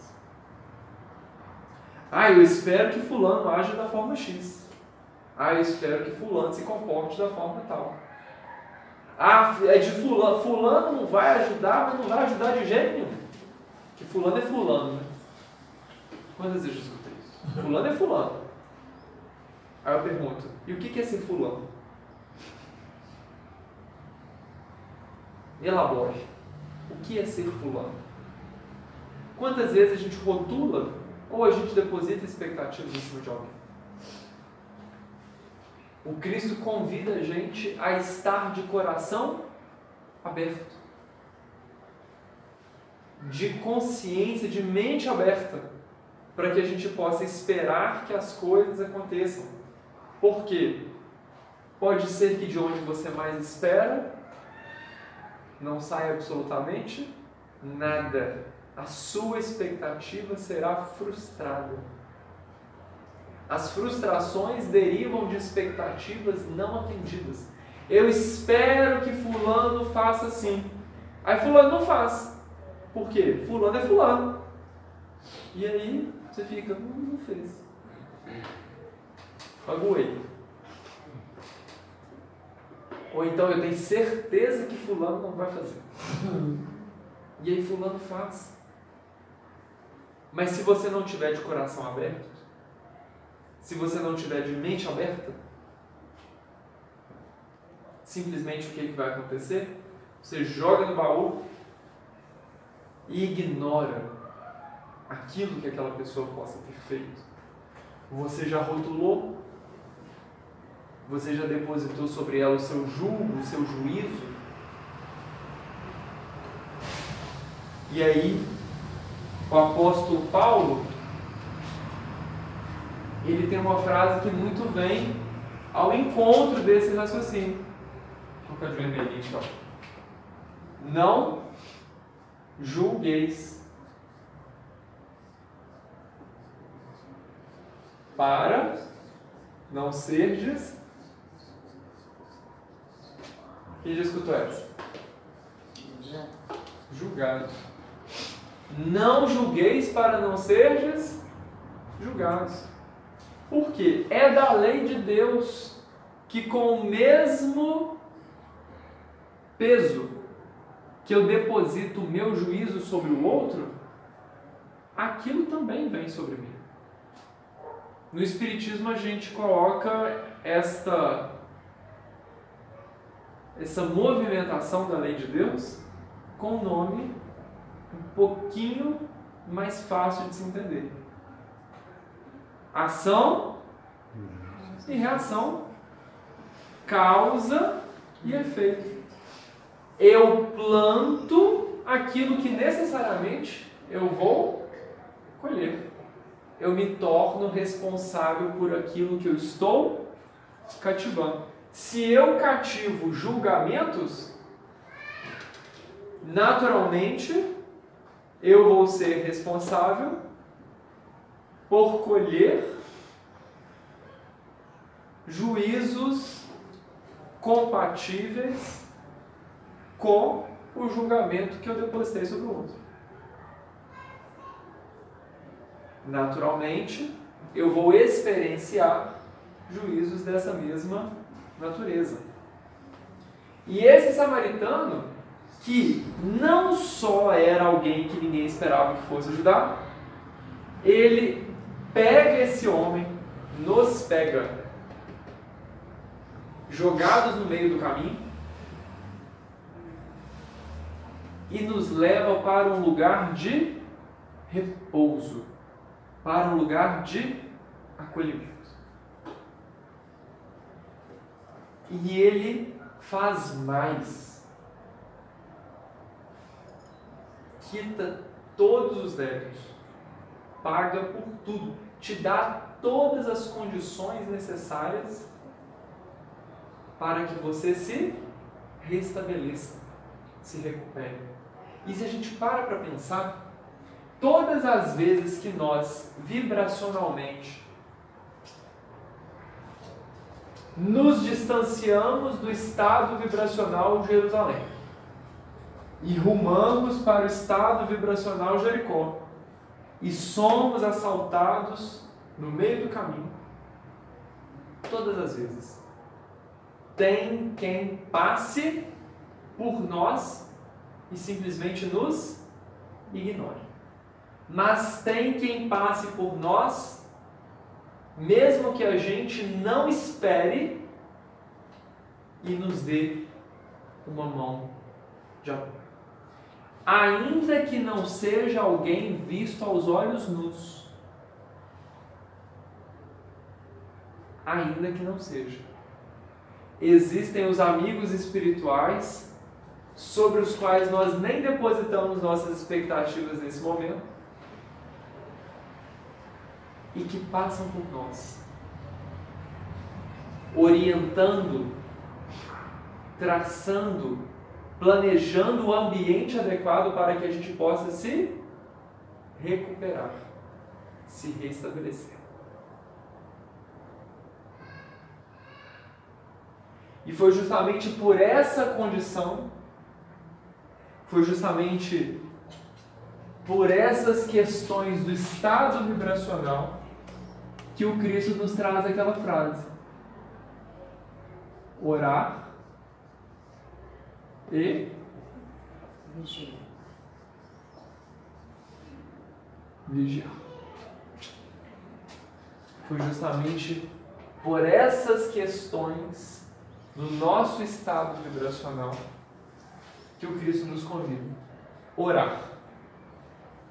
Eu espero que fulano aja da forma X. Eu espero que fulano se comporte da forma tal. É de fulano. Fulano não vai ajudar, mas não vai ajudar de jeito nenhum. Que fulano é fulano, né? Quantas vezes eu escutei isso? Fulano é fulano. Aí eu pergunto, e o que é ser fulano? Elabore. O que é ser fulano? Quantas vezes a gente rotula ou a gente deposita expectativas em cima de alguém? O Cristo convida a gente a estar de coração aberto, de consciência, de mente aberta, para que a gente possa esperar que as coisas aconteçam. Por quê? Pode ser que de onde você mais espera não saia absolutamente nada. A sua expectativa será frustrada. As frustrações derivam de expectativas não atendidas. Eu espero que fulano faça assim. Aí fulano não faz. Por quê? Fulano é fulano. E aí você fica, não fez. Magoei. Ou então eu tenho certeza que fulano não vai fazer. E aí fulano faz. Mas se você não tiver de coração aberto, se você não tiver de mente aberta, simplesmente o que vai acontecer? Você joga no baú e ignora aquilo que aquela pessoa possa ter feito. Você já rotulou, você já depositou sobre ela o seu julgo, o seu juízo. E aí, o apóstolo Paulo, ele tem uma frase que muito vem ao encontro desse raciocínio. Vou colocar de vermelhinho então. Não julgueis, para não serdes. Quem já escutou essa? Já. Julgados. Não julgueis para não serdes julgados. Por quê? É da lei de Deus que com o mesmo peso que eu deposito o meu juízo sobre o outro, aquilo também vem sobre mim. No Espiritismo a gente coloca essa movimentação da lei de Deus com um nome um pouquinho mais fácil de se entender. Ação e reação, causa e efeito. Eu planto aquilo que necessariamente eu vou colher. Eu me torno responsável por aquilo que eu estou cativando. Se eu cativo julgamentos, naturalmente eu vou ser responsável por colher juízos compatíveis com o julgamento que eu depositei sobre o outro. Naturalmente, eu vou experienciar juízos dessa mesma natureza. E esse samaritano, que não só era alguém que ninguém esperava que fosse ajudar, ele pega esse homem, nos pega, jogados no meio do caminho, e nos leva para um lugar de repouso, para um lugar de acolhimento. E ele faz mais. Quita todos os débitos, paga por tudo, te dá todas as condições necessárias para que você se restabeleça, se recupere. E se a gente para pensar, todas as vezes que nós vibracionalmente nos distanciamos do estado vibracional de Jerusalém e rumamos para o estado vibracional de Jericó e somos assaltados no meio do caminho, todas as vezes tem quem passe por nós e simplesmente nos ignore. Mas tem quem passe por nós, mesmo que a gente não espere, e nos dê uma mão de apoio. Ainda que não seja alguém visto aos olhos nus. Ainda que não seja. Existem os amigos espirituais sobre os quais nós nem depositamos nossas expectativas nesse momento e que passam por nós, orientando, traçando, planejando o ambiente adequado para que a gente possa se recuperar, se restabelecer. E foi justamente por essa condição, foi justamente por essas questões do estado vibracional que o Cristo nos traz aquela frase: orar e vigiar. Foi justamente por essas questões do nosso estado vibracional que o Cristo nos convida. Orar.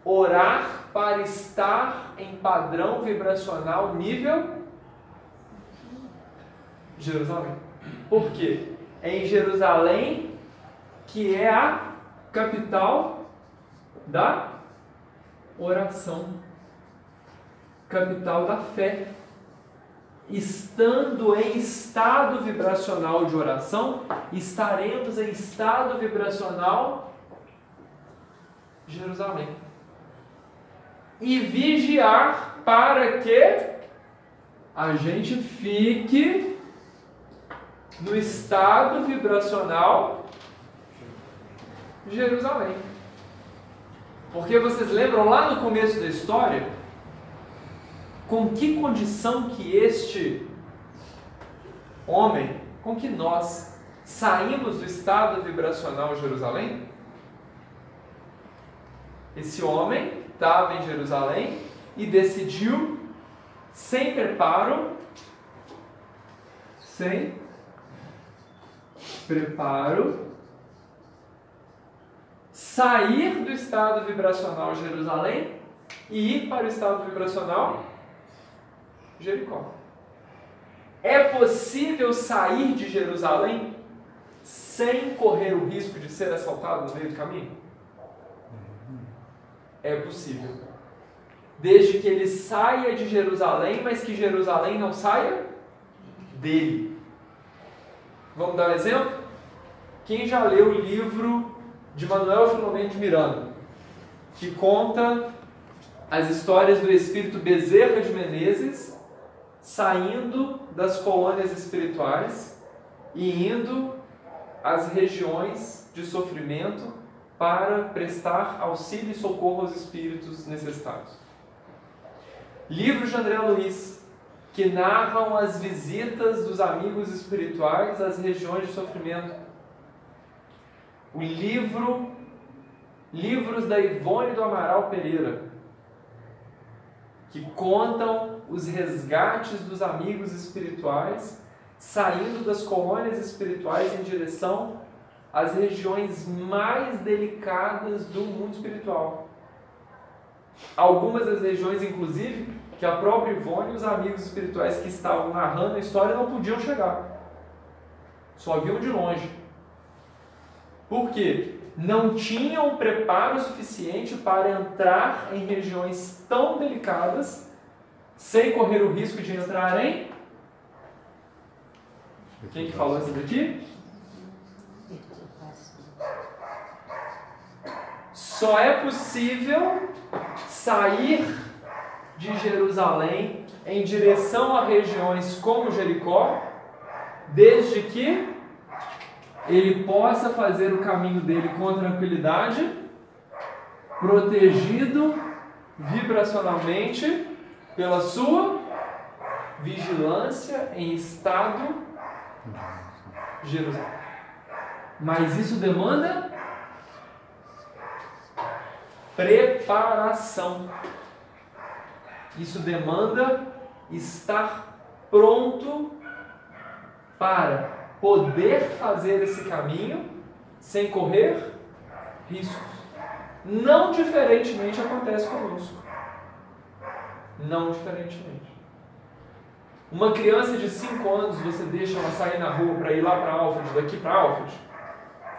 Orar para estar em padrão vibracional nível Jerusalém. Por quê? É em Jerusalém que é a capital da oração, capital da fé. Estando em estado vibracional de oração, estaremos em estado vibracional Jerusalém. E vigiar para que a gente fique no estado vibracional Jerusalém. Porque vocês lembram lá no começo da história com que condição que este homem, com que nós saímos do estado vibracional Jerusalém? Esse homem estava em Jerusalém e decidiu, sem preparo, sair do estado vibracional Jerusalém e ir para o estado vibracional Jericó. É possível sair de Jerusalém sem correr o risco de ser assaltado no meio do caminho? É possível. Desde que ele saia de Jerusalém, mas que Jerusalém não saia dele. Vamos dar um exemplo? Quem já leu o livro de Manuel Filomeno de Miranda, que conta as histórias do espírito Bezerra de Menezes saindo das colônias espirituais e indo às regiões de sofrimento para prestar auxílio e socorro aos espíritos necessitados. Livros de André Luiz, que narram as visitas dos amigos espirituais às regiões de sofrimento. O livros da Ivone do Amaral Pereira, que contam os resgates dos amigos espirituais saindo das colônias espirituais em direção às regiões mais delicadas do mundo espiritual. Algumas das regiões, inclusive, que a própria Ivone e os amigos espirituais que estavam narrando a história não podiam chegar. Só viam de longe. Por quê? Não tinham preparo suficiente para entrar em regiões tão delicadas sem correr o risco de entrar em... Quem que falou isso daqui? Só é possível sair de Jerusalém em direção a regiões como Jericó, desde que ele possa fazer o caminho dele com tranquilidade, protegido vibracionalmente pela sua vigilância em estado Jerusalém. Mas isso demanda preparação. Isso demanda estar pronto para poder fazer esse caminho sem correr riscos. Não diferentemente acontece conosco. Não diferentemente. Uma criança de 5 anos, você deixa ela sair na rua para ir lá para Alfred, daqui para Alfred.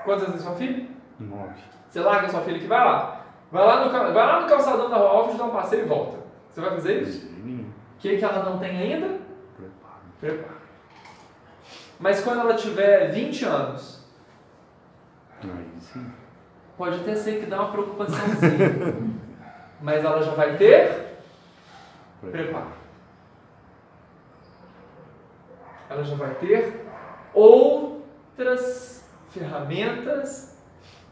Quantos anos é sua filha? 9. Você larga a sua filha que vai lá. Vai lá no calçadão da rua Alfred, dá um passeio e volta. Você vai fazer isso? O que ela não tem ainda? Preparo. Mas quando ela tiver 20 anos, Aí sim. pode até ser que dá uma preocupaçãozinha. Mas ela já vai ter preparo. Ela já vai ter outras ferramentas,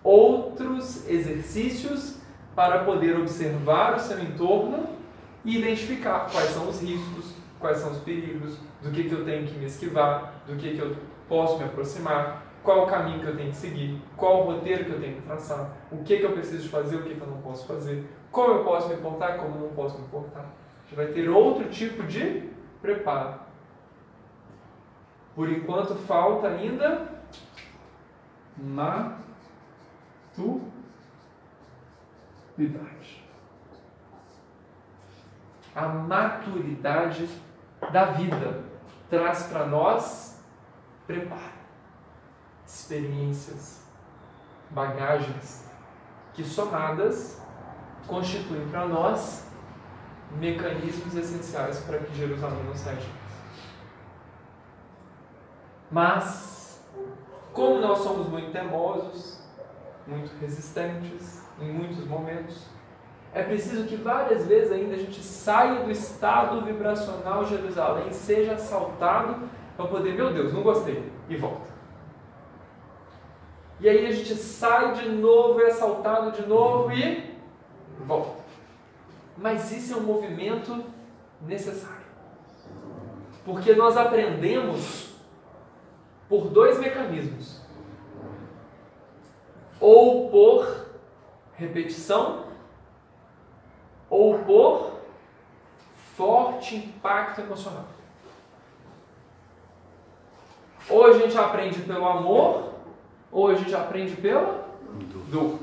outros exercícios para poder observar o seu entorno e identificar quais são os riscos, quais são os perigos, do que eu tenho que me esquivar, do que eu posso me aproximar, qual o caminho que eu tenho que seguir, qual o roteiro que eu tenho que traçar, o que eu preciso fazer, o que eu não posso fazer, como eu posso me portar, como eu não posso me portar. A gente vai ter outro tipo de preparo. Por enquanto falta ainda maturidade. A maturidade da vida traz para nós preparo, experiências, bagagens que somadas constituem para nós mecanismos essenciais para que Jerusalém não saia de nós. Mas, como nós somos muito teimosos, muito resistentes em muitos momentos, é preciso que várias vezes ainda a gente saia do estado vibracional Jerusalém, seja assaltado para poder, meu Deus, não gostei, e volta. E aí a gente sai de novo, é assaltado de novo e volta. Mas isso é um movimento necessário. Porque nós aprendemos por 2 mecanismos. Ou por repetição, ou por forte impacto emocional. Ou a gente aprende pelo amor, ou a gente aprende pela dor.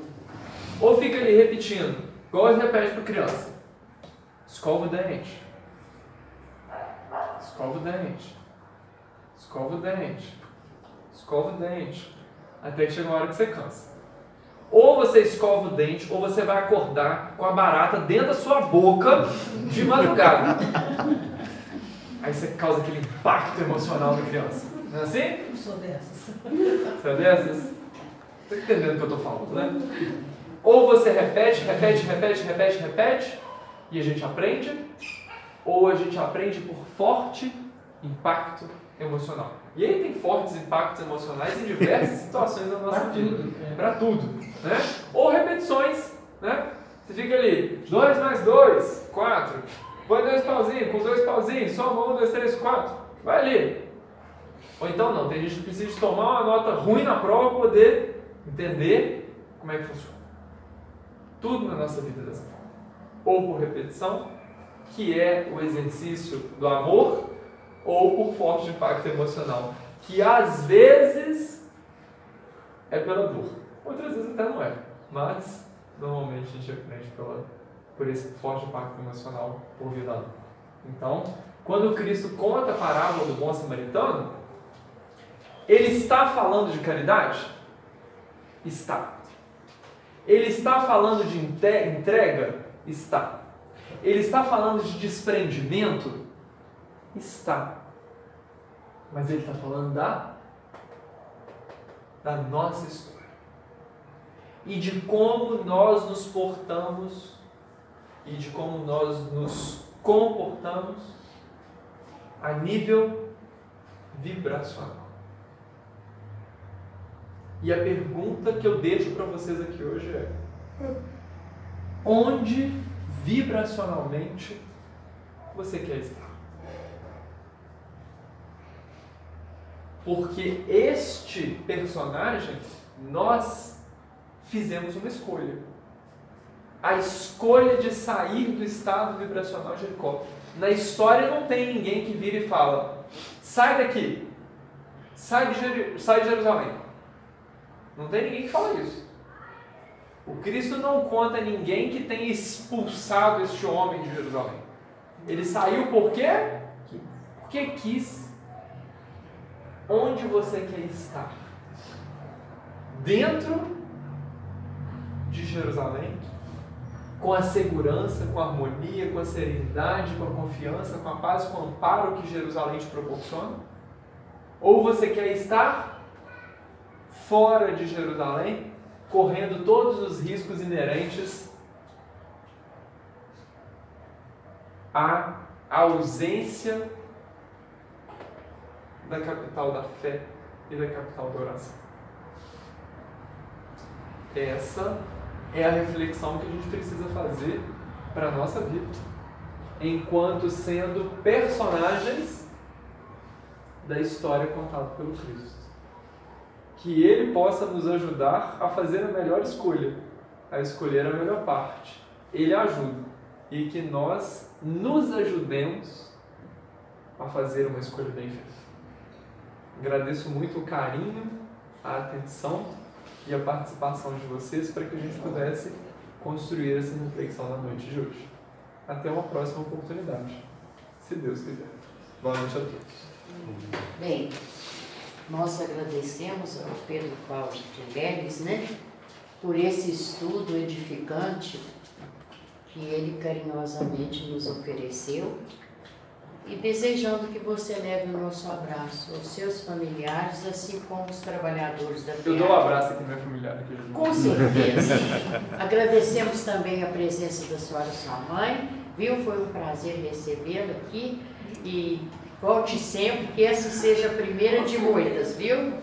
Ou fica ali repetindo, igual a gente repete para criança. Escova o dente. Escova o dente. Escova o dente. Escova o dente. Até que chega uma hora que você cansa. Ou você escova o dente, ou você vai acordar com a barata dentro da sua boca de madrugada. Aí você causa aquele impacto emocional na criança. Não é assim? Eu sou dessas. Você é dessas? Está entendendo o que eu estou falando, né? Ou você repete, e a gente aprende, ou a gente aprende por forte impacto emocional. E aí tem fortes impactos emocionais em diversas situações da nossa vida. Para tudo. Né? Ou repetições. Né? Você fica ali, 2 mais 2, 4. Põe 2 pauzinhos, com 2 pauzinhos, soma 1, 2, 3, 4. Vai ali. Ou então não, tem gente que precisa de tomar uma nota ruim na prova para poder entender como é que funciona. Tudo na nossa vida é dessa forma. Ou por repetição, que é o exercício do amor, ou por forte impacto emocional, que às vezes é pela dor, outras vezes até não é, mas normalmente a gente aprende por esse forte impacto emocional por via da dor. Então, quando Cristo conta a parábola do bom samaritano, ele está falando de caridade? Está. Ele está falando de entrega? Está. Ele está falando de desprendimento? Está. Mas ele está falando da nossa história. E de como nós nos portamos e de como nós nos comportamos a nível vibracional. E a pergunta que eu deixo para vocês aqui hoje é: onde vibracionalmente você quer estar? Porque este personagem, nós fizemos uma escolha. A escolha de sair do estado vibracional de Jericó. Na história não tem ninguém que vira e fala: sai daqui, sai de Jerusalém. Não tem ninguém que fala isso. O Cristo não conta ninguém que tenha expulsado este homem de Jerusalém. Ele saiu por quê? Porque quis. Onde você quer estar? Dentro de Jerusalém? Com a segurança, com a harmonia, com a serenidade, com a confiança, com a paz, com o amparo que Jerusalém te proporciona? Ou você quer estar fora de Jerusalém, correndo todos os riscos inerentes à ausência da capital da fé e da capital da oração? Essa é a reflexão que a gente precisa fazer para a nossa vida, enquanto sendo personagens da história contada pelo Cristo. Que Ele possa nos ajudar a fazer a melhor escolha, a escolher a melhor parte. Ele ajuda. E que nós nos ajudemos a fazer uma escolha bem feita. Agradeço muito o carinho, a atenção e a participação de vocês para que a gente pudesse construir essa reflexão na noite de hoje. Até uma próxima oportunidade, se Deus quiser. Boa noite a todos. Bem, nós agradecemos ao Pedro Paulo Guedes, por esse estudo edificante que ele carinhosamente nos ofereceu, e desejando que você leve o nosso abraço aos seus familiares, assim como os trabalhadores da FEAC. Eu dou um abraço aqui, minha familiar. Com certeza. Agradecemos também a presença da senhora sua mãe, viu? Foi um prazer recebê-la aqui, e volte sempre, que essa seja a primeira de muitas, viu?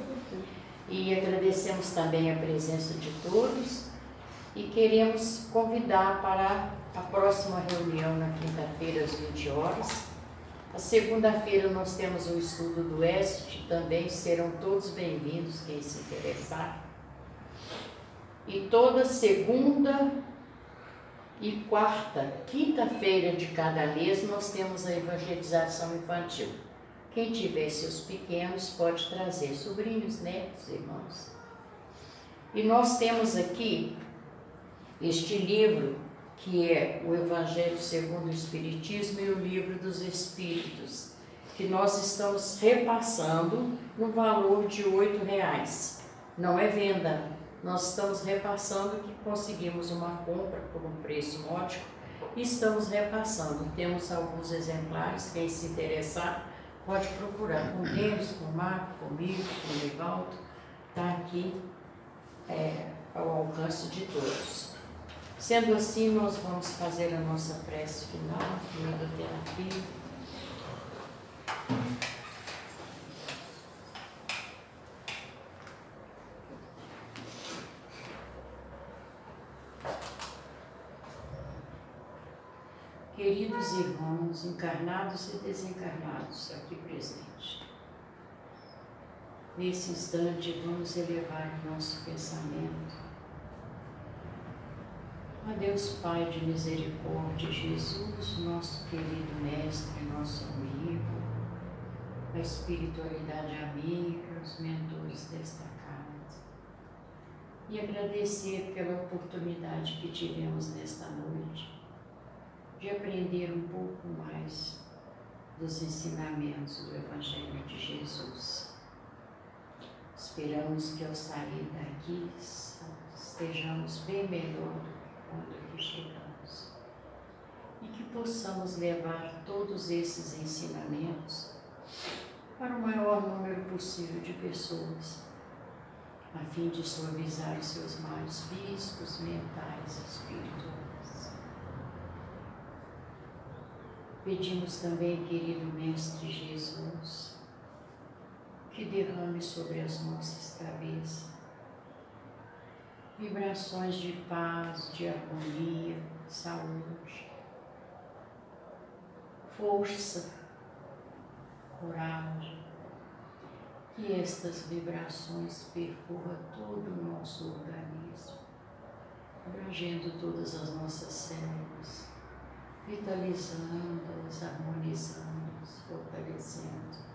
E agradecemos também a presença de todos e queremos convidar para a próxima reunião na quinta-feira às 20 horas. A segunda-feira nós temos o estudo do EST, também serão todos bem-vindos quem se interessar. E toda segunda e quarta, quinta-feira de cada mês, nós temos a evangelização infantil. Quem tiver seus pequenos pode trazer sobrinhos, netos, irmãos. E nós temos aqui este livro, que é o Evangelho segundo o Espiritismo e o Livro dos Espíritos, que nós estamos repassando no valor de R$8. Não é venda, nós estamos repassando que conseguimos uma compra por um preço módico e estamos repassando. Temos alguns exemplares, quem se interessar pode procurar com eles, com o Marco, comigo, com o Nivaldo, está aqui ao alcance de todos. Sendo assim, nós vamos fazer a nossa prece final, fluidoterapia. Queridos irmãos, encarnados e desencarnados aqui presentes, nesse instante vamos elevar o nosso pensamento a Deus Pai de misericórdia, Jesus, nosso querido Mestre, nosso amigo, a espiritualidade amiga, os mentores desta casa, e agradecer pela oportunidade que tivemos nesta noite de aprender um pouco mais dos ensinamentos do Evangelho de Jesus. Esperamos que ao sair daqui estejamos bem melhor do que quando aqui chegamos, e que possamos levar todos esses ensinamentos para o maior número possível de pessoas, a fim de suavizar os seus males físicos, mentais e espirituais. Pedimos também, querido Mestre Jesus, que derrame sobre as nossas cabeças vibrações de paz, de harmonia, saúde, força, coragem, que estas vibrações percorram todo o nosso organismo, abrangendo todas as nossas células, vitalizando-as, harmonizando-as, fortalecendo.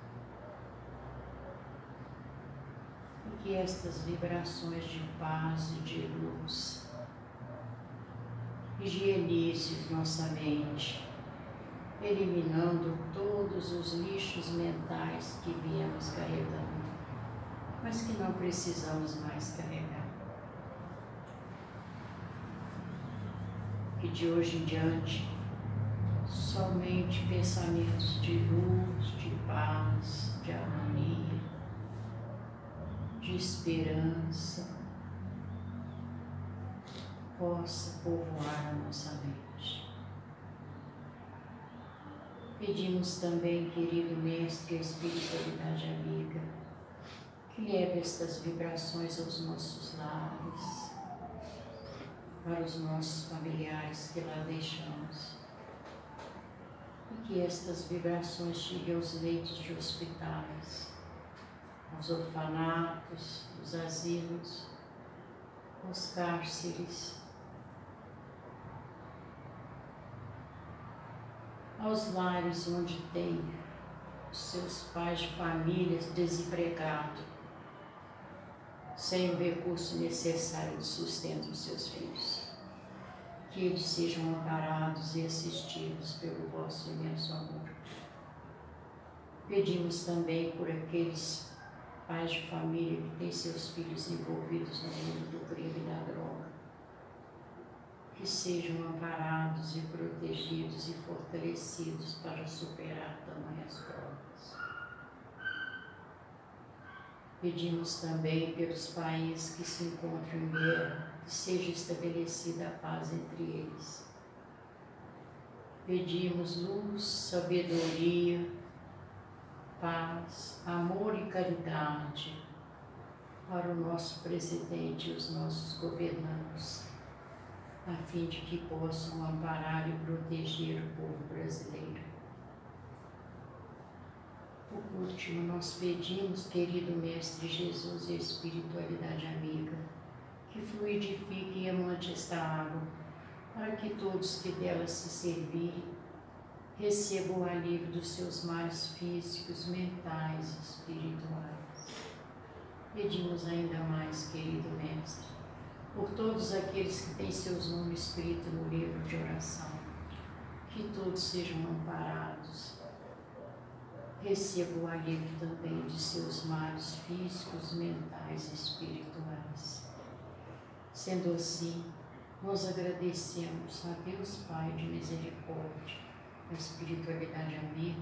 E que estas vibrações de paz e de luz higienize nossa mente, eliminando todos os lixos mentais que viemos carregando, mas que não precisamos mais carregar. Que de hoje em diante, somente pensamentos de luz, de paz, de harmonia, de esperança, possa povoar a nossa mente. Pedimos também, querido Mestre, a espiritualidade amiga, que leve estas vibrações aos nossos lares, para os nossos familiares que lá deixamos, e que estas vibrações cheguem aos leitos de hospitais, aos orfanatos, aos asilos, aos cárceres, aos lares onde tem os seus pais de famílias desempregados, sem o recurso necessário de sustento dos seus filhos. Que eles sejam amparados e assistidos pelo vosso imenso amor. Pedimos também por aqueles pais de família que têm seus filhos envolvidos no mundo do crime e da droga, que sejam amparados e protegidos e fortalecidos para superar tamanhas provas. Pedimos também pelos países que se encontram em guerra, que seja estabelecida a paz entre eles. Pedimos luz, sabedoria, paz, amor e caridade para o nosso presidente e os nossos governantes, a fim de que possam amparar e proteger o povo brasileiro. Por último, nós pedimos, querido Mestre Jesus e espiritualidade amiga, que fluidifique e emante esta água, para que todos que dela se servirem recebam o alívio dos seus males físicos, mentais e espirituais. Pedimos ainda mais, querido Mestre, por todos aqueles que têm seus nomes escritos no livro de oração, que todos sejam amparados, recebam o alívio também de seus males físicos, mentais e espirituais. Sendo assim, nós agradecemos a Deus Pai de misericórdia, a espiritualidade amiga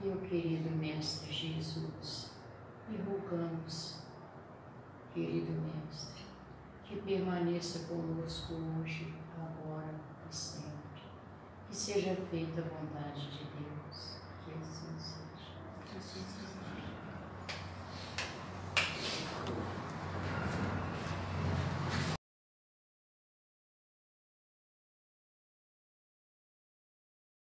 e o querido Mestre Jesus, e rogamos, querido Mestre, que permaneça conosco hoje, agora e sempre. Que seja feita a vontade de Deus, que assim seja.